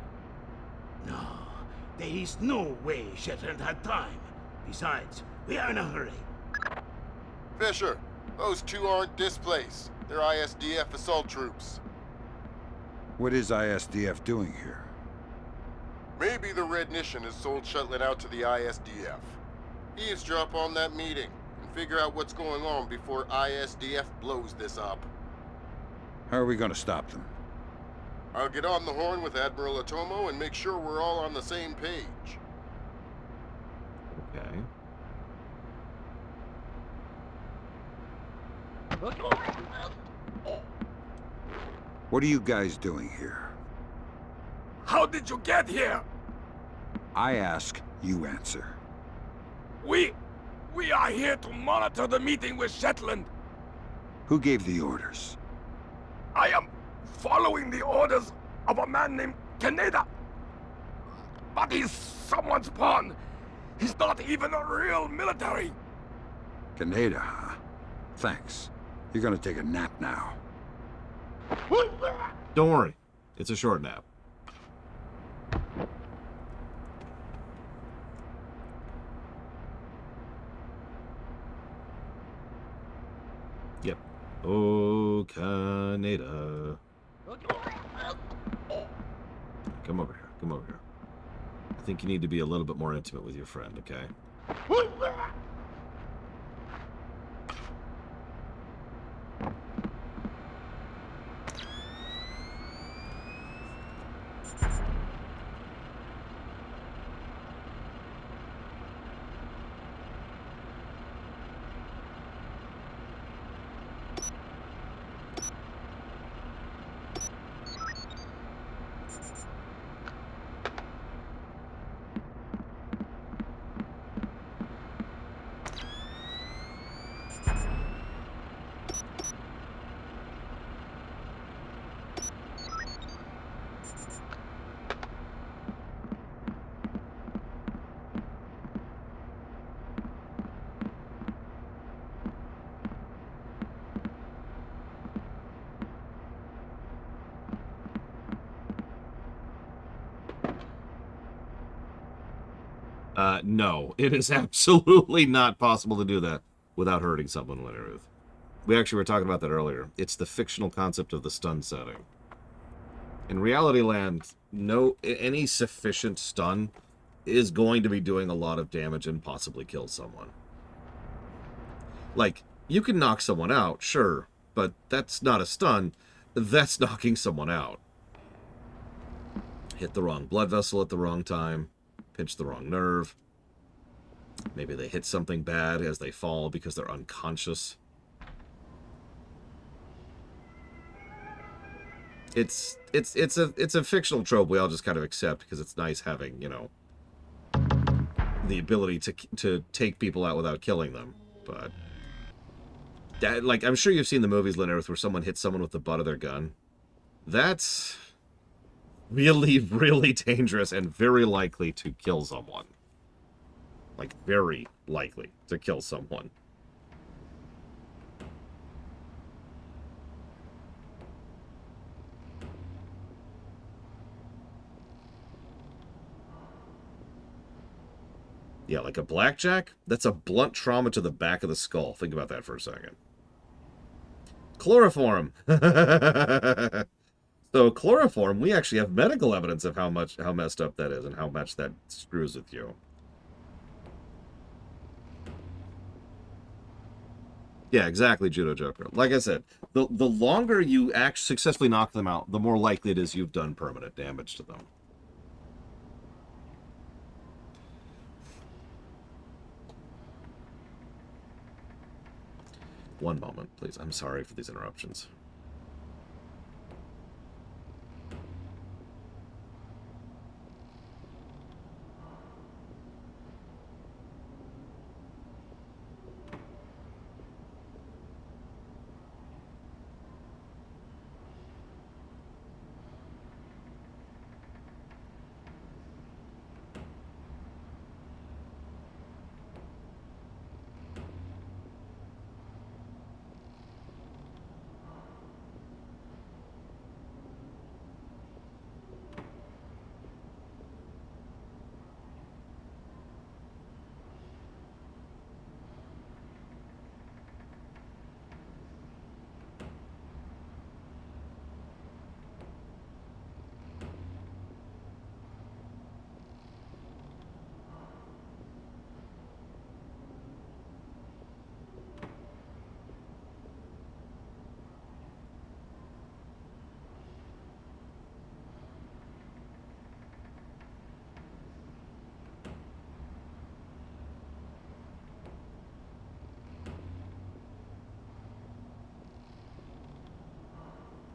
Speaker 11: No. There is no way Shetland had time. Besides, we are in a hurry.
Speaker 6: Fisher, those two aren't displaced. They're ISDF assault troops.
Speaker 9: What is ISDF doing here?
Speaker 6: Maybe the Red Nation has sold Shetland out to the ISDF. Eavesdrop on that meeting and figure out what's going on before ISDF blows this up.
Speaker 9: How are we going to stop them?
Speaker 6: I'll get on the horn with Admiral Otomo and make sure we're all on the same page.
Speaker 1: Okay.
Speaker 9: What are you guys doing here?
Speaker 10: How did you get here?
Speaker 9: I ask, you answer.
Speaker 10: We are here to monitor the meeting with Shetland.
Speaker 9: Who gave the orders?
Speaker 10: I am following the orders of a man named Canada. But he's someone's pawn. He's not even a real military.
Speaker 9: Canada, huh? Thanks. You're gonna take a nap now.
Speaker 1: Don't worry. It's a short nap. Yep. Oh, Canada. Come over here. Come over here. I think you need to be a little bit more intimate with your friend, okay? No, it is absolutely not possible to do that without hurting someone, Winterruth. We actually were talking about that earlier. It's the fictional concept of the stun setting. In reality land, any sufficient stun is going to be doing a lot of damage and possibly kill someone. Like, you can knock someone out, sure, but that's not a stun. That's knocking someone out. Hit the wrong blood vessel at the wrong time. Pinch the wrong nerve. Maybe they hit something bad as they fall because they're unconscious. It's a fictional trope we all just kind of accept because it's nice having, you know, the ability to take people out without killing them. But that, like, I'm sure you've seen the movies, Linnerth, where someone hits someone with the butt of their gun. That's really, really dangerous and very likely to kill someone. Like, very likely to kill someone. Yeah, like a blackjack? That's a blunt trauma to the back of the skull. Think about that for a second. Chloroform! So chloroform, we actually have medical evidence of how messed up that is and how much that screws with you. Yeah, exactly, Judo Joker. Like I said, the longer you successfully knock them out, the more likely it is you've done permanent damage to them. One moment, please. I'm sorry for these interruptions.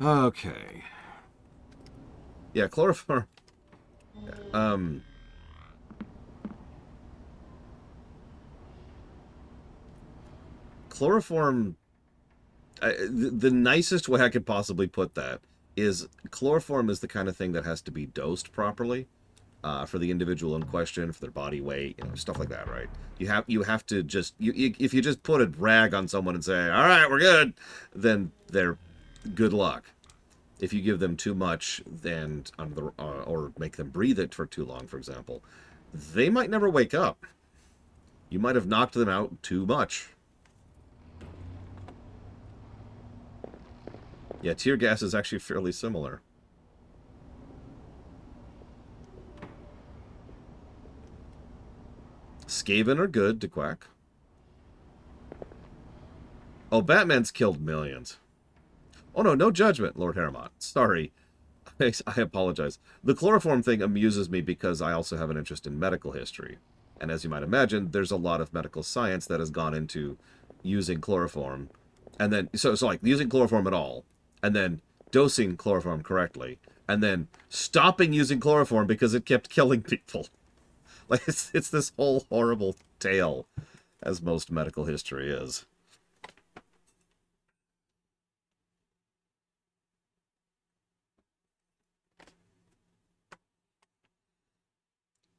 Speaker 1: Okay. Yeah, chloroform. Chloroform. The nicest way I could possibly put that is chloroform is the kind of thing that has to be dosed properly for the individual in question, for their body weight, stuff like that, right? You have to just if you just put a rag on someone and say, "All right, we're good," then they're good luck. If you give them too much and or make them breathe it for too long, for example, they might never wake up. You might have knocked them out too much. Yeah, tear gas is actually fairly similar. Skaven are good to quack. Oh, Batman's killed millions. Oh, no, no judgment, Lord Harrimont. Sorry. I apologize. The chloroform thing amuses me because I also have an interest in medical history. And as you might imagine, there's a lot of medical science that has gone into using chloroform. And then, so like, using chloroform at all. And then dosing chloroform correctly. And then stopping using chloroform because it kept killing people. Like, it's this whole horrible tale, as most medical history is.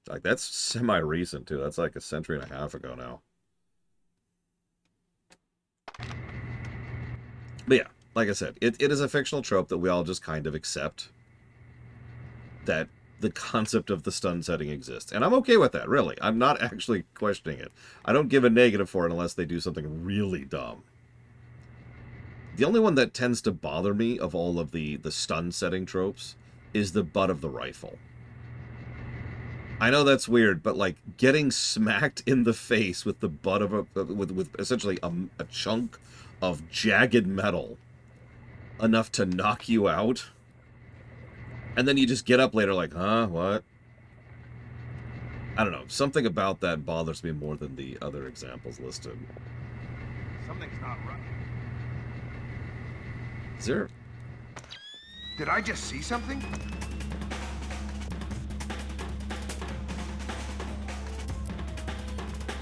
Speaker 1: Like, that's semi-recent, too. That's like a century and a half ago now. But yeah, like I said, it is a fictional trope that we all just kind of accept. That the concept of the stun setting exists. And I'm okay with that, really. I'm not actually questioning it. I don't give a negative for it unless they do something really dumb. The only one that tends to bother me of all of the stun setting tropes is the butt of the rifle. I know that's weird, but like getting smacked in the face with the butt of with essentially a chunk of jagged metal enough to knock you out, and then you just get up later like, huh, what? I don't know. Something about that bothers me more than the other examples listed.
Speaker 19: Something's not right.
Speaker 1: Is there?
Speaker 18: Did I just see something?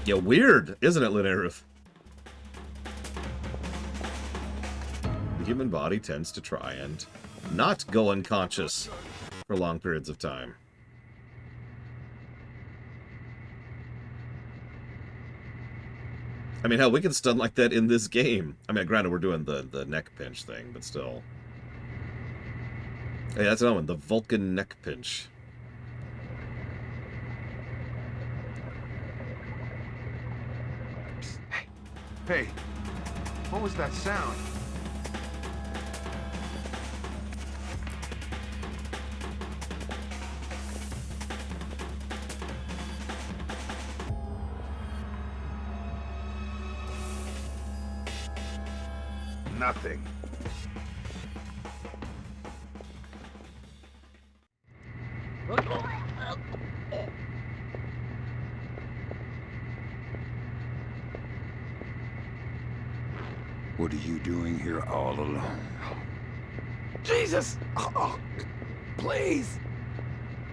Speaker 1: Yeah, weird, isn't it, Lineruf? The human body tends to try and not go unconscious for long periods of time. I mean, hell, we can stun like that in this game. I mean, granted, we're doing the neck pinch thing, but still. Hey, that's another one, the Vulcan neck pinch.
Speaker 18: Hey, what was that sound? Nothing.
Speaker 9: What are you doing here all alone?
Speaker 12: Jesus! Oh, please!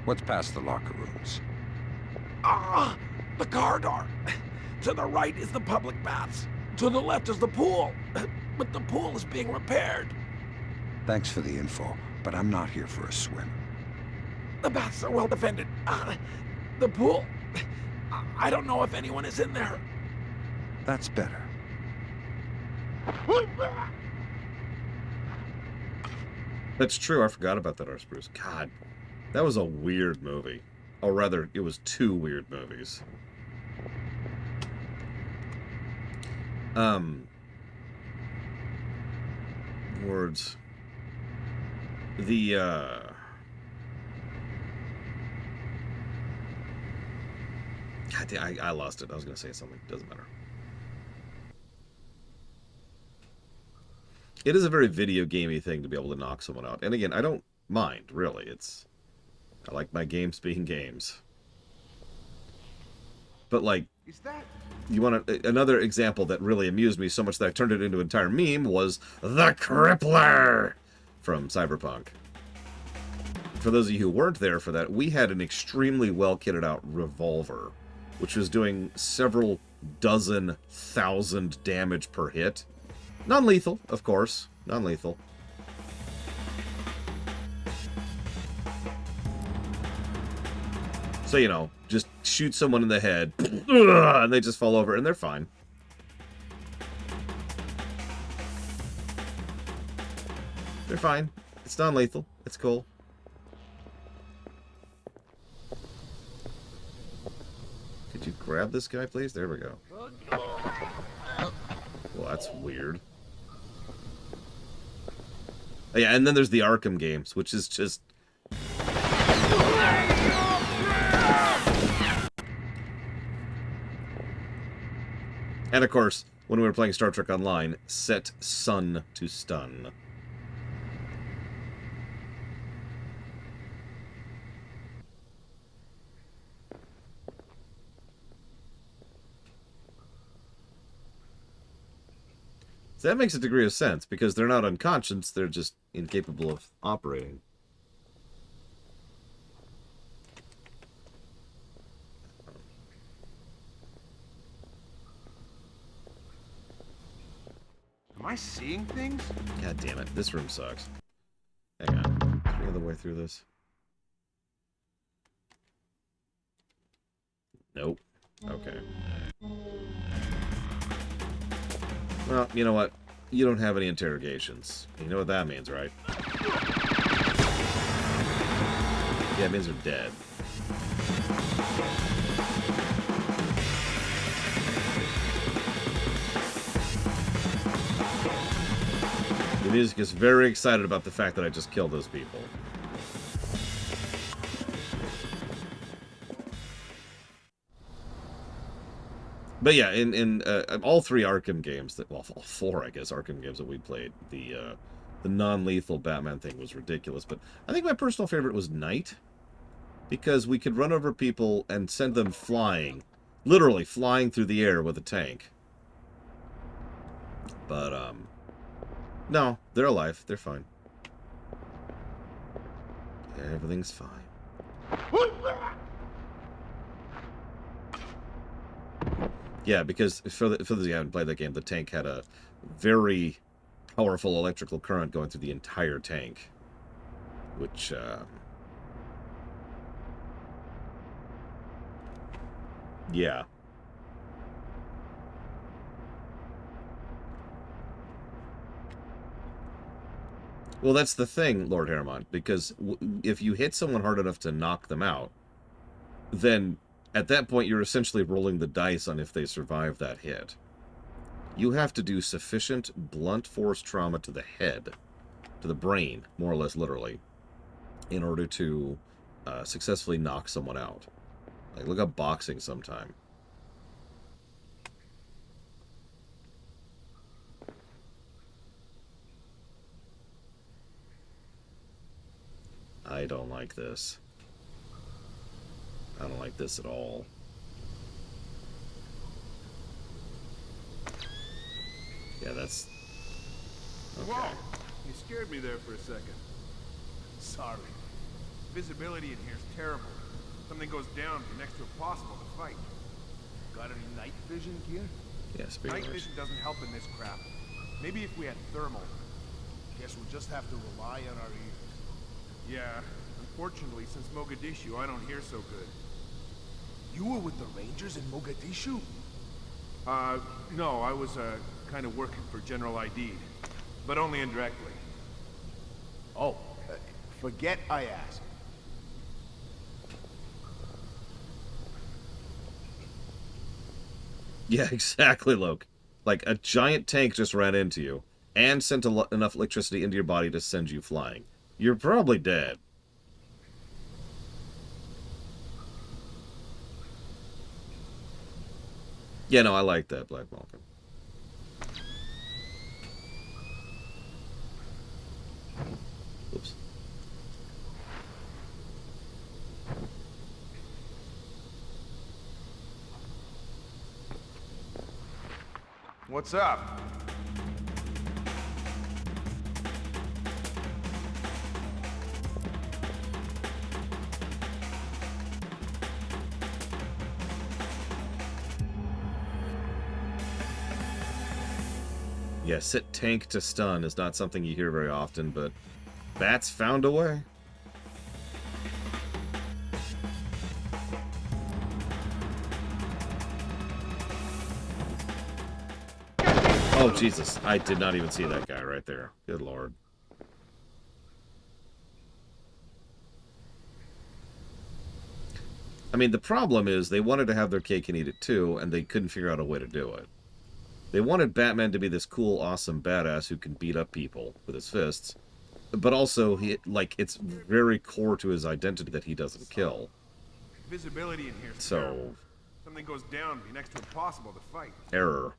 Speaker 9: What's past the locker rooms?
Speaker 12: The corridor. To the right is the public baths. To the left is the pool. But the pool is being repaired.
Speaker 9: Thanks for the info, but I'm not here for a swim.
Speaker 12: The baths are well defended. The pool... I don't know if anyone is in there.
Speaker 9: That's better.
Speaker 1: That's true, I forgot about that, Bruce. God, that was a weird movie. Or rather, it was two weird movies. Words. The, God damn, I lost it. I was going to say something. Doesn't matter. It is a very video gamey thing to be able to knock someone out. And again, I don't mind, really. I like my games being games. But, like, you want another example that really amused me so much that I turned it into an entire meme was the Crippler from Cyberpunk. For those of you who weren't there for that, we had an extremely well kitted out revolver, which was doing several dozen thousand damage per hit. Non-lethal, of course. Non-lethal. So, you know, just shoot someone in the head, and they just fall over, and they're fine. They're fine. It's non-lethal. It's cool. Could you grab this guy, please? There we go. Well, that's weird. Oh, yeah, and then there's the Arkham games, which is just... And of course, when we were playing Star Trek Online, set sun to stun. So that makes a degree of sense, because they're not unconscious, they're just incapable of operating.
Speaker 18: Am I seeing things?
Speaker 1: God damn it, this room sucks. Hang on, is there any other way through this? Nope. Okay. Well, you know what? You don't have any interrogations. You know what that means, right? Yeah, it means they're dead. The music is very excited about the fact that I just killed those people. But yeah, in all three Arkham games, well, all four, I guess, Arkham games that we played, the non-lethal Batman thing was ridiculous. But I think my personal favorite was Night, because we could run over people and send them flying, literally flying through the air with a tank. But no, they're alive. They're fine. Everything's fine. Yeah, because for those who haven't played that game, the tank had a very powerful electrical current going through the entire tank, which yeah. Well, that's the thing, Lord Hermon, because if you hit someone hard enough to knock them out, then at that point you're essentially rolling the dice on if they survive that hit. You have to do sufficient blunt force trauma to the head, to the brain, more or less literally, in order to successfully knock someone out. Like, look up boxing sometime. I don't like this. I don't like this at all. Yeah, that's... Okay.
Speaker 13: Whoa! You scared me there for a second. Sorry. Visibility in here's terrible. Something goes down, the next to impossible to fight.
Speaker 19: Got any night vision gear?
Speaker 1: Yes,
Speaker 13: Night vision doesn't help in this crap. Maybe if we had thermal.
Speaker 19: Guess we'll just have to rely on our ears.
Speaker 13: Yeah, unfortunately, since Mogadishu, I don't hear so good.
Speaker 19: You were with the Rangers in Mogadishu?
Speaker 13: No, I was, kind of working for General ID, but only indirectly.
Speaker 19: Oh, forget I asked.
Speaker 1: Yeah, exactly, Loke. Like, a giant tank just ran into you and sent enough electricity into your body to send you flying. You're probably dead. Yeah, no, I like that, Black Malcolm. Oops.
Speaker 13: What's up?
Speaker 1: Yeah, sit tank to stun is not something you hear very often, but Bats found a way. Oh, Jesus. I did not even see that guy right there. Good Lord. I mean, the problem is they wanted to have their cake and eat it too, and they couldn't figure out a way to do it. They wanted Batman to be this cool, awesome badass who can beat up people with his fists, but also, it's very core to his identity that he doesn't kill.
Speaker 13: Visibility in here.
Speaker 1: So...
Speaker 13: something goes down, be next to impossible to fight.
Speaker 1: Error.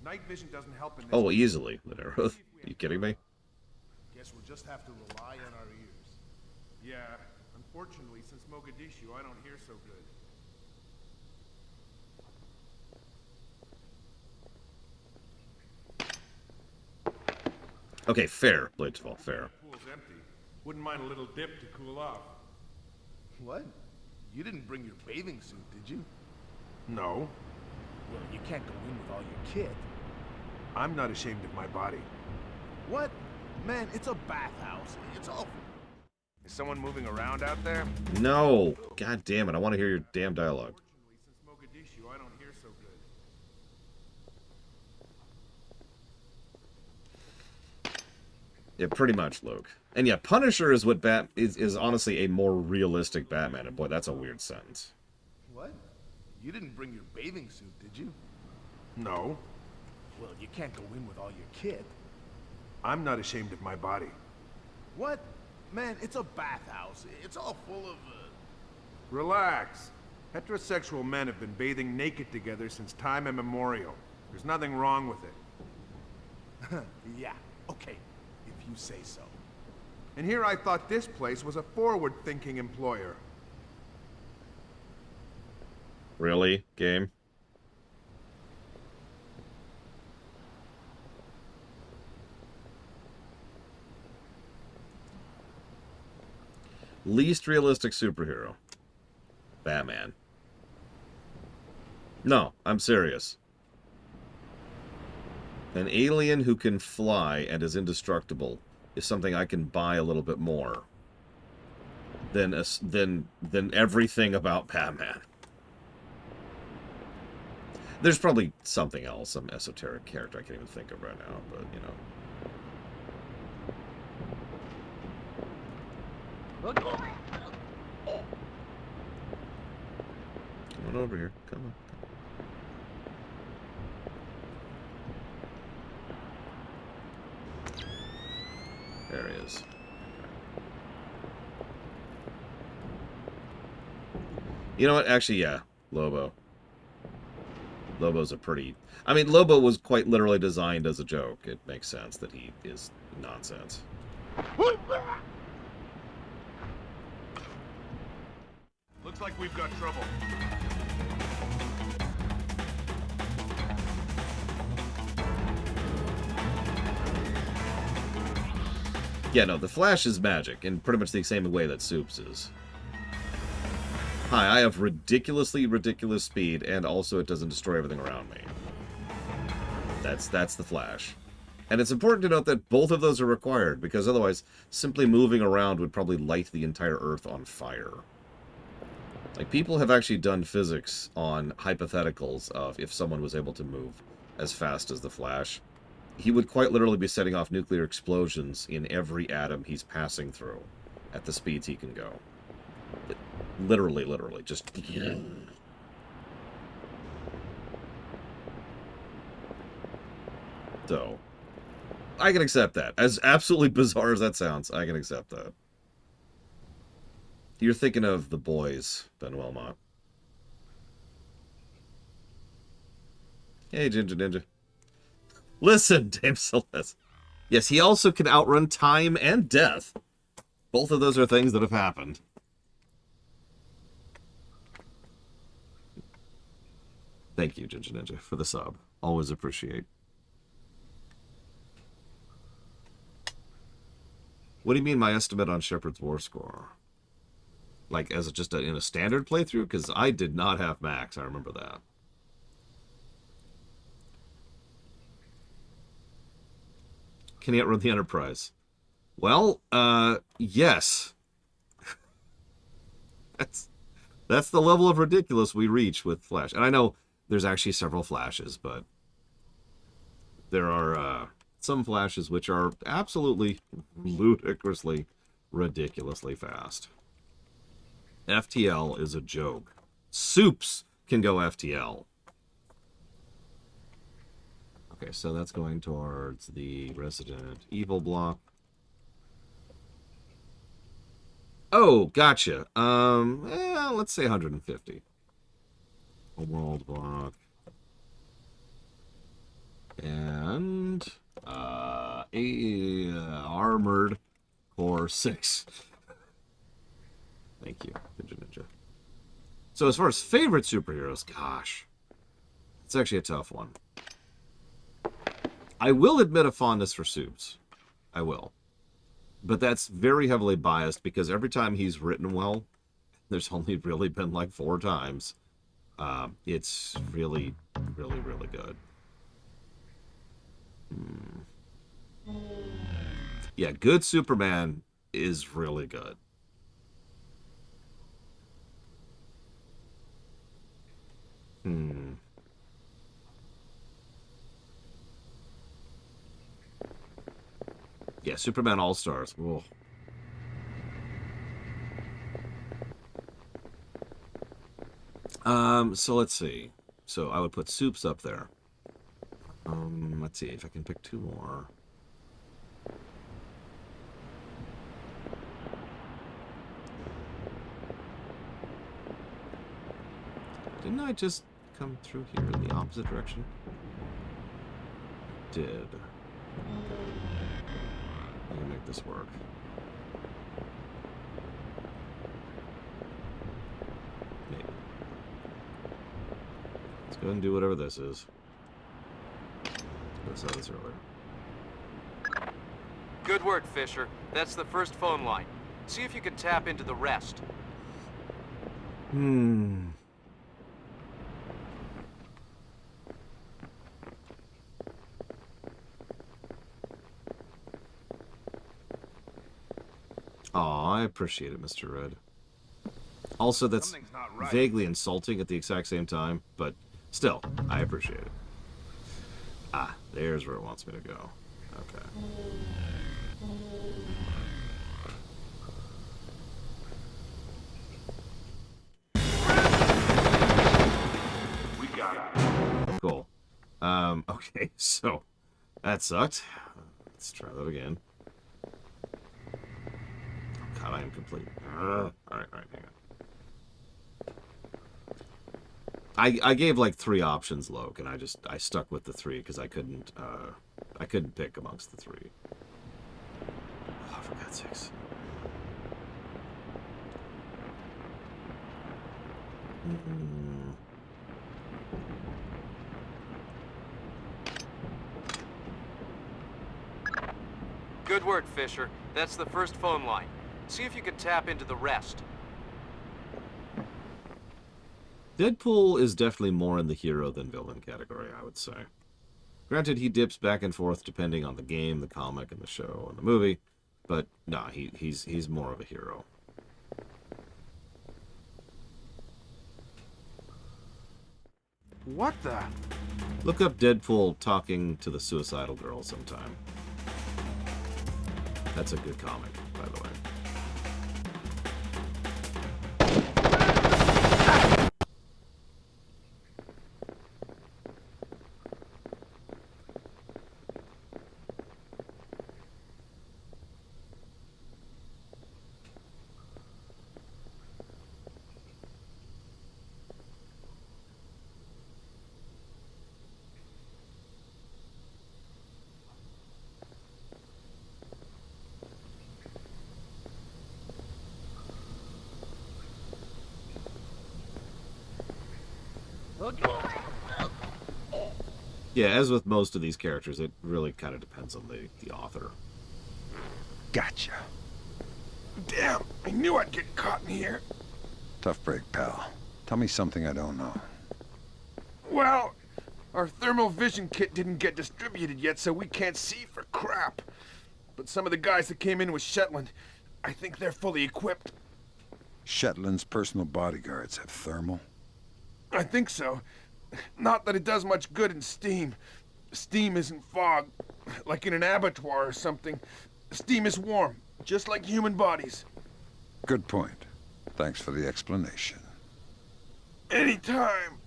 Speaker 13: Night vision doesn't help in this.
Speaker 1: Oh, easily. With arrow. Are you kidding me?
Speaker 19: Guess we'll just have to rely on our ears.
Speaker 13: Yeah, unfortunately, since Mogadishu, I don't hear so good.
Speaker 1: Okay, fair, Bladesfall, fair.
Speaker 13: Pool's empty. Wouldn't mind a little dip to cool off.
Speaker 19: What? You didn't bring your bathing suit, did you?
Speaker 13: No.
Speaker 19: Well, you can't go in with all your kit.
Speaker 13: I'm not ashamed of my body.
Speaker 19: What? Man, it's a bathhouse. It's all...
Speaker 13: Is someone moving around out there?
Speaker 1: No! God damn it, I want to hear your damn dialogue.
Speaker 13: Since Mogadishu, I don't hear so good.
Speaker 1: Yeah, pretty much, Luke. And yeah, Punisher is what is honestly a more realistic Batman. And boy, that's a weird sentence.
Speaker 19: What? You didn't bring your bathing suit, did you?
Speaker 13: No.
Speaker 19: Well, you can't go in with all your kit.
Speaker 13: I'm not ashamed of my body.
Speaker 19: What? Man, it's a bathhouse. It's all full of,
Speaker 13: Relax. Heterosexual men have been bathing naked together since time immemorial. There's nothing wrong with it.
Speaker 19: Yeah, okay. If you say so.
Speaker 13: And here I thought this place was a forward-thinking employer.
Speaker 1: Really, game? Least realistic superhero. Batman. No, I'm serious. An alien who can fly and is indestructible is something I can buy a little bit more than everything about Batman. There's probably something else, some esoteric character I can't even think of right now, but, you know. Come on over here. Come on. There he is. You know what? Actually, yeah. Lobo. Lobo's a pretty... I mean, Lobo was quite literally designed as a joke. It makes sense that he is nonsense.
Speaker 13: Looks like we've got trouble.
Speaker 1: Yeah, no, the Flash is magic, in pretty much the same way that Supes is. Hi, I have ridiculous speed, and also it doesn't destroy everything around me. That's the Flash. And it's important to note that both of those are required, because otherwise, simply moving around would probably light the entire Earth on fire. Like, people have actually done physics on hypotheticals of if someone was able to move as fast as the Flash, he would quite literally be setting off nuclear explosions in every atom he's passing through at the speeds he can go. Literally, just... So, I can accept that. As absolutely bizarre as that sounds, I can accept that. You're thinking of The Boys, Ben Wilmot. Hey, Ginger Ninja. Listen, Dame Celeste. Yes, he also can outrun time and death. Both of those are things that have happened. Thank you, Ginger Ninja, for the sub. Always appreciate. What do you mean my estimate on Shepard's War score? Like, as just in a standard playthrough? Because I did not have max, I remember that. Can he outrun the Enterprise? Well, yes. That's the level of ridiculous we reach with Flash. And I know there's actually several Flashes, but there are some Flashes which are absolutely ludicrously, ridiculously fast. FTL is a joke. Supes can go FTL. Okay, so that's going towards the Resident Evil block. Oh, gotcha. Let's say 150. A world block. And a armored core 6. Thank you, Ninja. So as far as favorite superheroes, gosh, it's actually a tough one. I will admit a fondness for Supes. I will. But that's very heavily biased because every time he's written well, there's only really been like 4 times. It's really, really, really good. Yeah, good Superman is really good. Yeah, Superman All-Stars. Whoa. So let's see. So I would put Supes up there. Let's see if I can pick 2 more. Didn't I just come through here in the opposite direction? Did. I can make this work. Maybe. Let's go ahead and do whatever this is. I saw this earlier.
Speaker 8: Good work, Fisher. That's the first phone line. See if you can tap into the rest.
Speaker 1: Aw, I appreciate it, Mr. Red. Also, that's vaguely insulting at the exact same time, but still, I appreciate it. Ah, there's where it wants me to go. Okay.
Speaker 13: We got it.
Speaker 1: Cool. Okay, so that sucked. Let's try that again. God, I am complete. Alright, hang on. I gave like 3 options, Loke, and I stuck with the 3 because I couldn't pick amongst the 3. Oh, for God's sakes.
Speaker 8: Good work, Fisher. That's the first phone line. See if you can tap into the rest.
Speaker 1: Deadpool is definitely more in the hero than villain category, I would say. Granted, he dips back and forth depending on the game, the comic, and the show, and the movie, but nah, he's more of a hero.
Speaker 18: What the?
Speaker 1: Look up Deadpool talking to the suicidal girl sometime. That's a good comic, by the way. Yeah, as with most of these characters, it really kind of depends on the author.
Speaker 9: Gotcha.
Speaker 18: Damn, I knew I'd get caught in here.
Speaker 9: Tough break, pal. Tell me something I don't know.
Speaker 18: Well, our thermal vision kit didn't get distributed yet, so we can't see for crap. But some of the guys that came in with Shetland, I think they're fully equipped.
Speaker 9: Shetland's personal bodyguards have thermal?
Speaker 18: I think so. Not that it does much good in steam. Steam isn't fog, like in an abattoir or something. Steam is warm, just like human bodies.
Speaker 9: Good point. Thanks for the explanation.
Speaker 18: Anytime.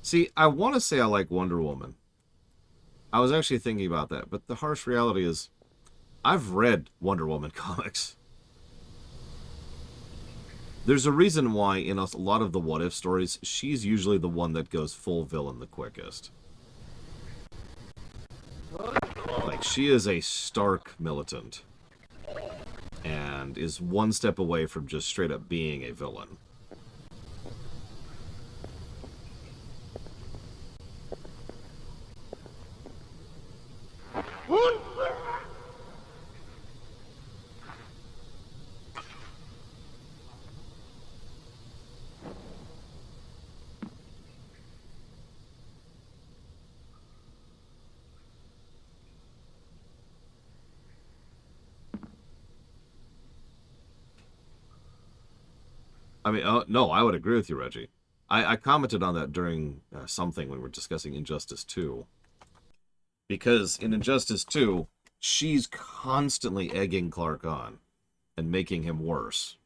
Speaker 1: See, I want to say I like Wonder Woman. I was actually thinking about that, but the harsh reality is I've read Wonder Woman comics. There's a reason why in a lot of the What If stories, she's usually the one that goes full villain the quickest. Like, she is a stark militant. And is one step away from just straight up being a villain. I mean, no, I would agree with you, Reggie. I commented on that during something when we were discussing Injustice 2. Because in Injustice 2, she's constantly egging Clark on and making him worse.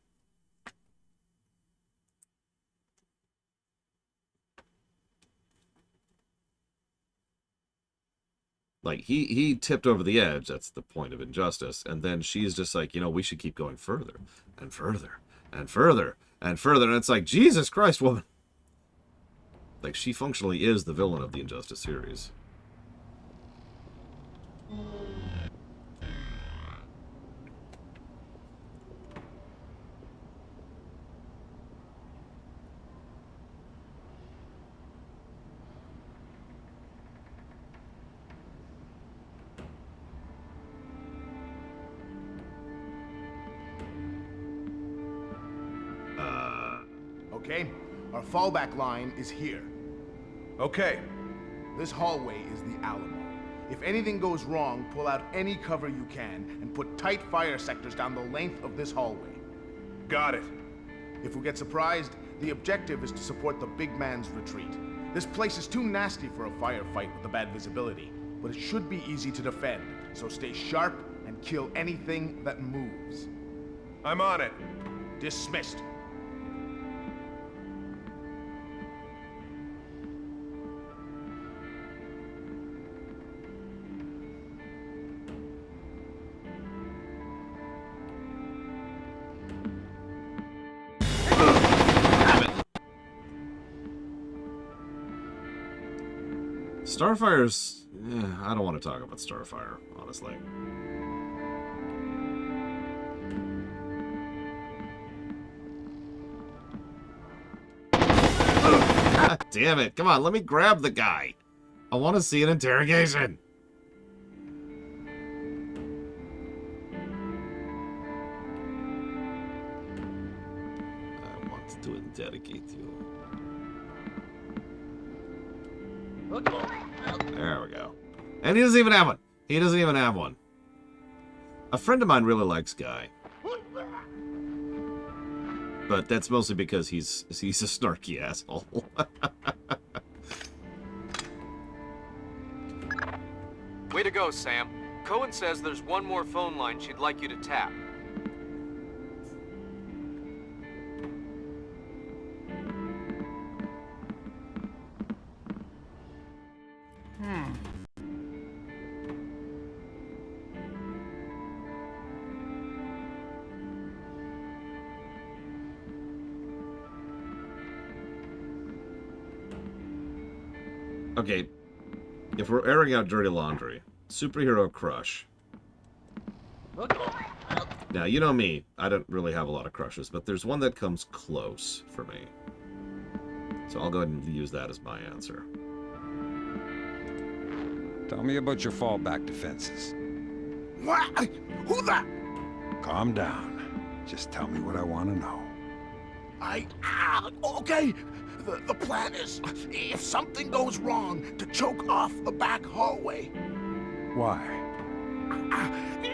Speaker 1: Like, he tipped over the edge, that's the point of Injustice, and then she's just like, you know, we should keep going further, and further, and further, and further, and it's like, Jesus Christ, woman! Like, she functionally is the villain of the Injustice series.
Speaker 19: Okay, our fallback line is here. Okay. This hallway is the Alamo. If anything goes wrong, pull out any cover you can and put tight fire sectors down the length of this hallway.
Speaker 13: Got it.
Speaker 19: If we get surprised, the objective is to support the big man's retreat. This place is too nasty for a firefight with the bad visibility, but it should be easy to defend, so stay sharp and kill anything that moves.
Speaker 13: I'm on it.
Speaker 19: Dismissed.
Speaker 1: Starfire's... I don't want to talk about Starfire, honestly. God damn it. Come on, let me grab the guy. I want to see an interrogation. I want to interrogate you. There we go. And he doesn't even have one. He doesn't even have one. A friend of mine really likes Guy. But that's mostly because he's a snarky asshole.
Speaker 8: Way to go, Sam. Cohen says there's one more phone line she'd like you to tap.
Speaker 1: Okay, if we're airing out dirty laundry, superhero crush. Now, you know me, I don't really have a lot of crushes, but there's one that comes close for me. So I'll go ahead and use that as my answer.
Speaker 9: Tell me about your fallback defenses.
Speaker 19: What? Who the?
Speaker 9: Calm down. Just tell me what I want to know.
Speaker 19: Okay. The plan is, if something goes wrong, to choke off the back hallway.
Speaker 9: Why?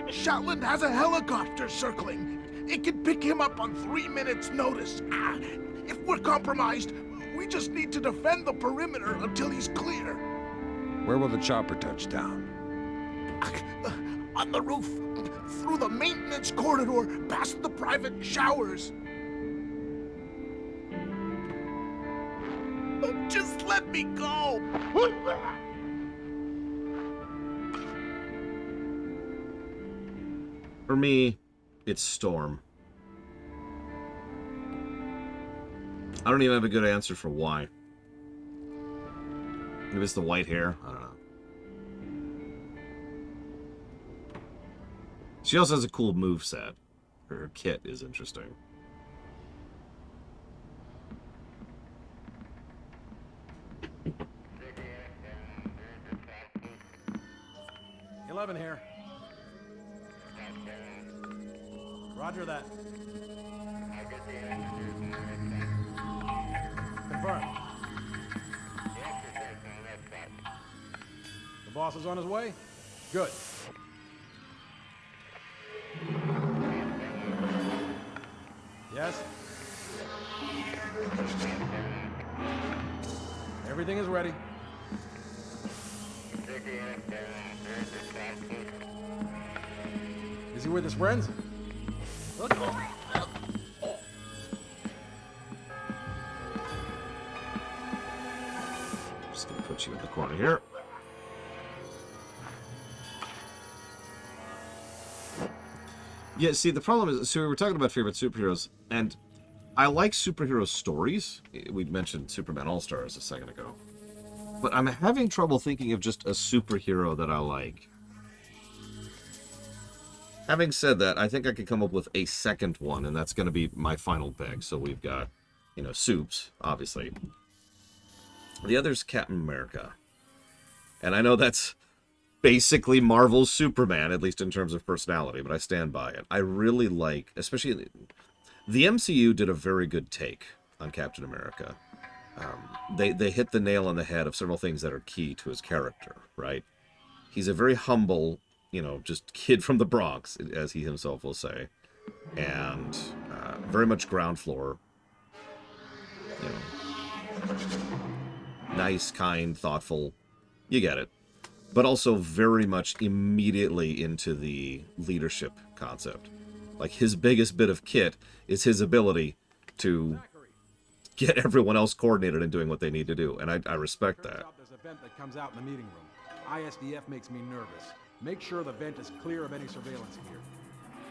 Speaker 19: Shaolin has a helicopter circling. It can pick him up on 3 minutes' notice. If we're compromised, we just need to defend the perimeter until he's clear.
Speaker 9: Where will the chopper touch down?
Speaker 19: On the roof, through the maintenance corridor, past the private showers. Just let me go!
Speaker 1: For me, it's Storm. I don't even have a good answer for why. Maybe it's the white hair. I don't know. She also has a cool moveset. Her kit is interesting.
Speaker 21: Here. Roger that. Confirmed. The boss is on his way? Good. Yes? Everything is ready. Is he with his friends?
Speaker 1: Just gonna put you in the corner here. Yeah, see, the problem is, so we were talking about favorite superheroes, and I like superhero stories. We mentioned Superman All-Stars a second ago. But I'm having trouble thinking of just a superhero that I like. Having said that, I think I could come up with a second one, and that's going to be my final pick. So we've got, you know, Supes, obviously. The other's Captain America. And I know that's basically Marvel's Superman, at least in terms of personality, but I stand by it. I really like, especially, the MCU did a very good take on Captain America. they hit the nail on the head of several things that are key to his character, right? He's a very humble, just kid from the Bronx, as he himself will say, and very much ground floor. Nice, kind, thoughtful. You get it. But also very much immediately into the leadership concept. Like, his biggest bit of kit is his ability to get everyone else coordinated and doing what they need to do. And I respect that.
Speaker 21: There's a vent that comes out in the meeting room. ISDF makes me nervous. Make sure the vent is clear of any surveillance gear.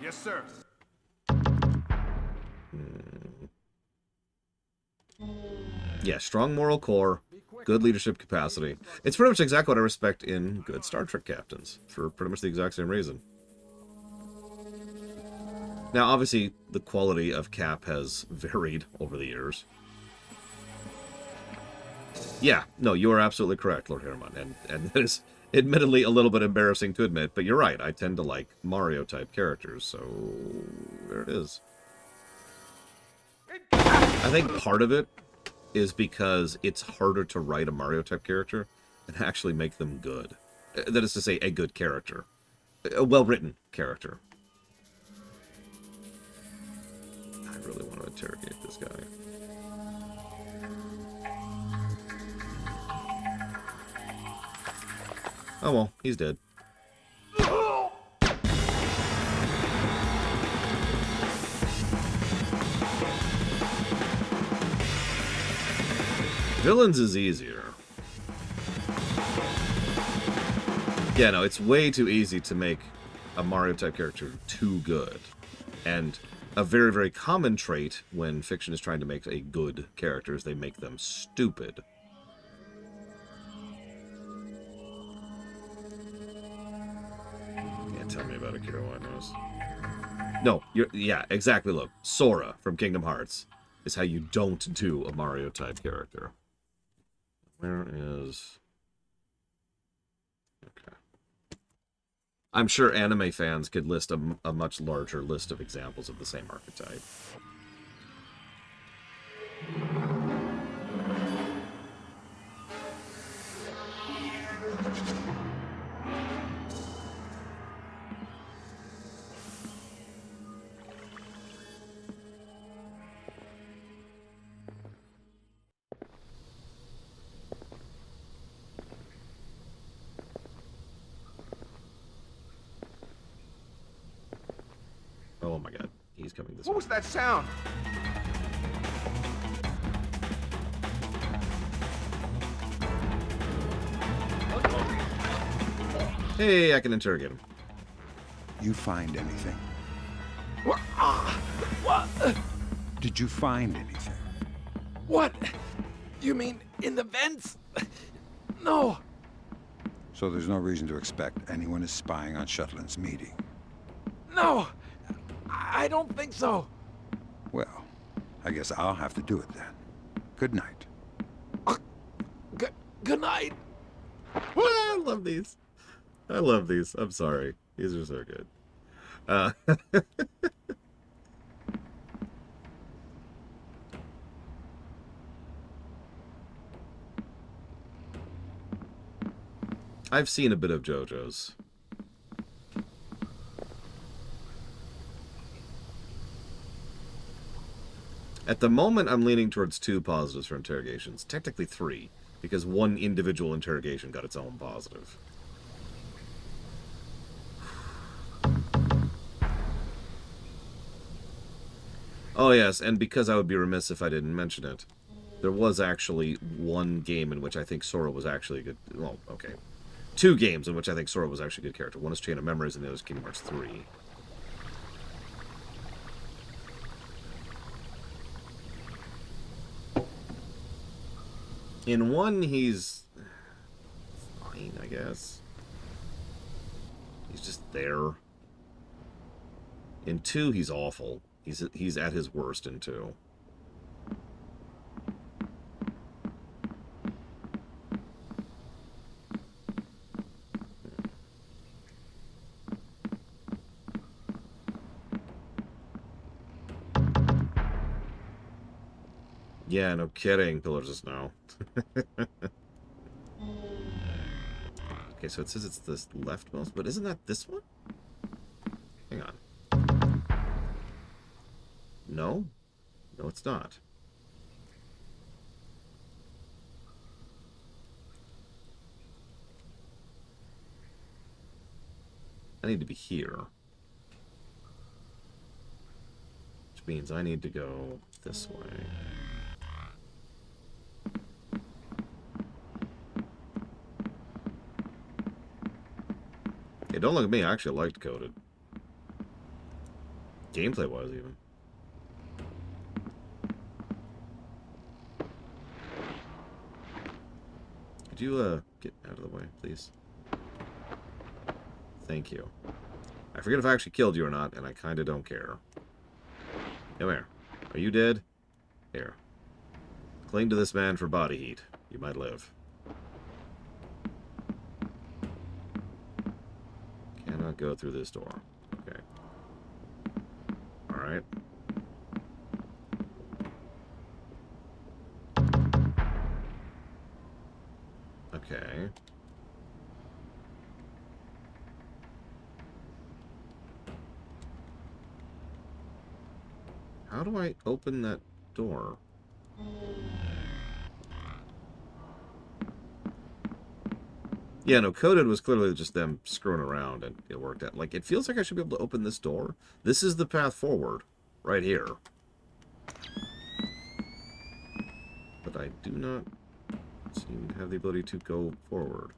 Speaker 13: Yes, sir.
Speaker 1: Yeah, strong moral core, good leadership capacity. It's pretty much exactly what I respect in good Star Trek captains, for pretty much the exact same reason. Now, obviously, the quality of Cap has varied over the years. Yeah, no, you are absolutely correct, Lord Herman, and that is admittedly a little bit embarrassing to admit, but you're right, I tend to like Mario-type characters, so there it is. I think part of it is because it's harder to write a Mario-type character and actually make them good. That is to say, a good character. A well-written character. I really want to interrogate this guy. Oh well, he's dead. Villains is easier. Yeah, no, it's way too easy to make a Mario-type character too good. And a very, very common trait when fiction is trying to make a good character is they make them stupid. Can't tell me about Akira Wino's. No, yeah, exactly, look. Sora from Kingdom Hearts is how you don't do a Mario-type character. Where is... Okay. I'm sure anime fans could list a much larger list of examples of the same archetype. Oh my god, he's coming this way.
Speaker 18: What was that sound?
Speaker 1: Hey, I can interrogate him.
Speaker 9: You find anything?
Speaker 12: What? What?
Speaker 9: Did you find anything?
Speaker 12: What? You mean in the vents? No.
Speaker 9: So there's no reason to expect anyone is spying on Shuttlin's meeting.
Speaker 12: No. I don't think so.
Speaker 9: Well, I guess I'll have to do it then. Good night.
Speaker 12: Good night.
Speaker 1: I love these. I love these. I'm sorry. These are so good. I've seen a bit of JoJo's. At the moment, I'm leaning towards 2 positives for interrogations. Technically 3, because one individual interrogation got its own positive. Oh yes, and because I would be remiss if I didn't mention it, there was actually one game in which I think Sora was actually a good... Well, okay. 2 games in which I think Sora was actually a good character. One is Chain of Memories, and the other is Kingdom Hearts 3. In 1, he's... fine, I guess. He's just there. In 2, he's awful. He's at his worst in 2. Yeah, no kidding. Pillars of Snow. Okay, so it says it's this leftmost, but isn't that this one? Hang on. No? No, it's not. I need to be here. Which means I need to go this way. Hey, don't look at me. I actually liked Coded. Gameplay-wise, even. Could you, get out of the way, please? Thank you. I forget if I actually killed you or not, and I kinda don't care. Come here. Are you dead? Here. Cling to this man for body heat. You might live. Cannot go through this door. Okay. Alright. Okay. How do I open that door? Yeah, no, Coded was clearly just them screwing around and it worked out. Like, it feels like I should be able to open this door. This is the path forward. Right here. But I do not seem to have the ability to go forward.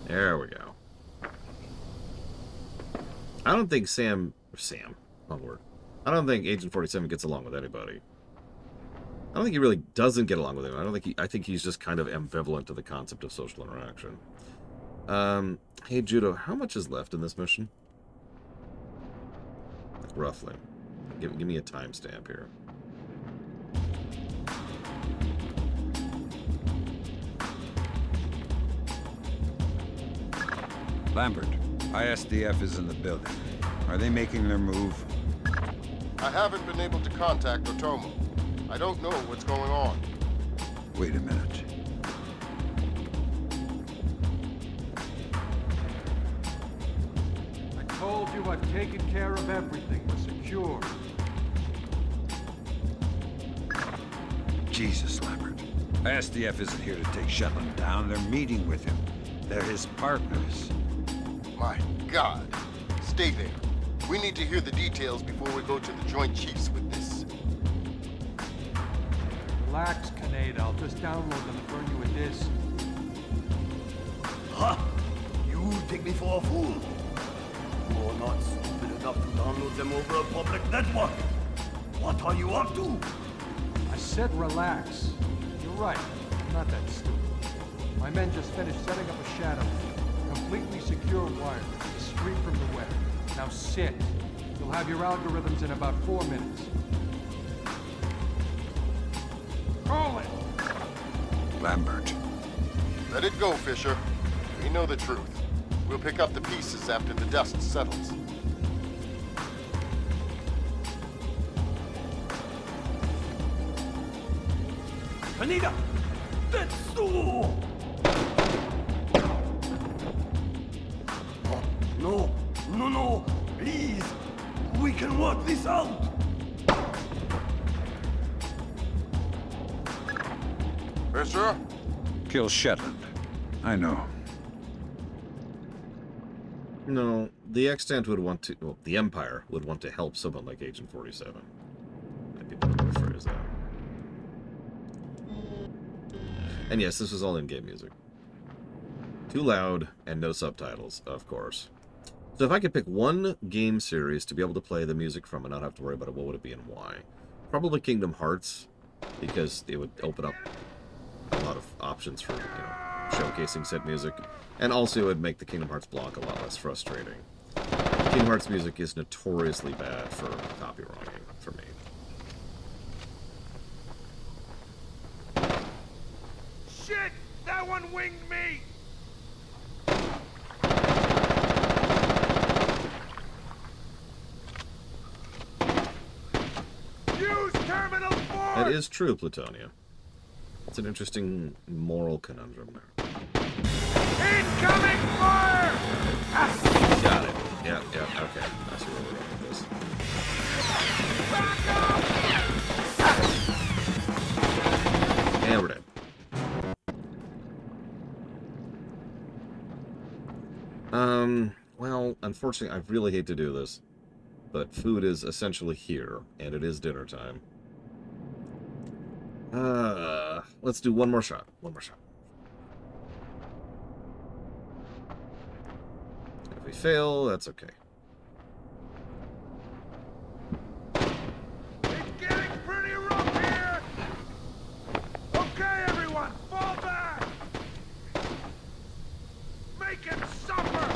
Speaker 1: There we go. I don't think Sam, wrong word. I don't think Agent 47 gets along with anybody. I don't think he really doesn't get along with anyone. I think he's just kind of ambivalent to the concept of social interaction. Hey Judo, how much is left in this mission? Roughly. Give me a timestamp here.
Speaker 9: Lambert, ISDF is in the building. Are they making their move?
Speaker 6: I haven't been able to contact Otomo. I don't know what's going on.
Speaker 9: Wait a minute.
Speaker 21: I told you I've taken care of everything. We're secure.
Speaker 9: Jesus, Lambert. ISDF isn't here to take Shetland down. They're meeting with him. They're his partners.
Speaker 6: My God. Stay there. We need to hear the details before we go to the Joint Chiefs with this.
Speaker 21: Relax, Kaneda. I'll just download them and burn you a disc.
Speaker 11: Ha! You take me for a fool. You are not stupid enough to download them over a public network. What are you up to?
Speaker 21: I said relax. You're right. I'm not that stupid. My men just finished setting up a shadow. Completely secure wire, discreet from the web. Now sit. You'll have your algorithms in about 4 minutes. Call it!
Speaker 9: Lambert.
Speaker 6: Let it go, Fisher. We know the truth. We'll pick up the pieces after the dust settles.
Speaker 11: Anita! That's so... No, no, no, please. We can work this out.
Speaker 6: Fisher?
Speaker 9: Kill Shetland. I know.
Speaker 1: No, the Extant would want to... Well, the Empire would want to help someone like Agent 47. Might be a better way to phrase that. And yes, this was all in-game music. Too loud, and no subtitles, of course. So if I could pick one game series to be able to play the music from and not have to worry about it, what would it be and why? Probably Kingdom Hearts. because it would open up a lot of options for, showcasing said music. And also it would make the Kingdom Hearts block a lot less frustrating. Kingdom Hearts music is notoriously bad for copywriting for me.
Speaker 13: Shit! That one winged me! Use Terminal 4!
Speaker 1: That is true, Plutonia. It's an interesting moral conundrum there.
Speaker 13: Incoming fire!
Speaker 1: Got it. Yeah, okay. I see where we're going with this. And we're dead. Well, unfortunately, I really hate to do this, but food is essentially here, and it is dinner time. Let's do one more shot. One more shot. If we fail, that's okay.
Speaker 13: It's getting pretty rough here! Okay, everyone, fall back! Make him suffer!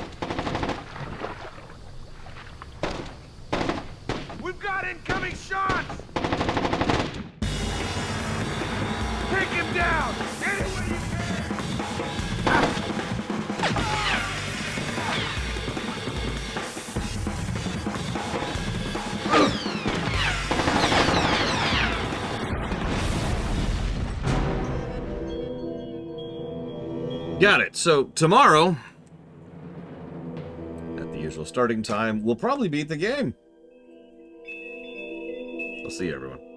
Speaker 13: We've got incoming shots! Take him down! Any way you
Speaker 1: Got it. So tomorrow, at the usual starting time, we'll probably beat the game. I'll see you, everyone.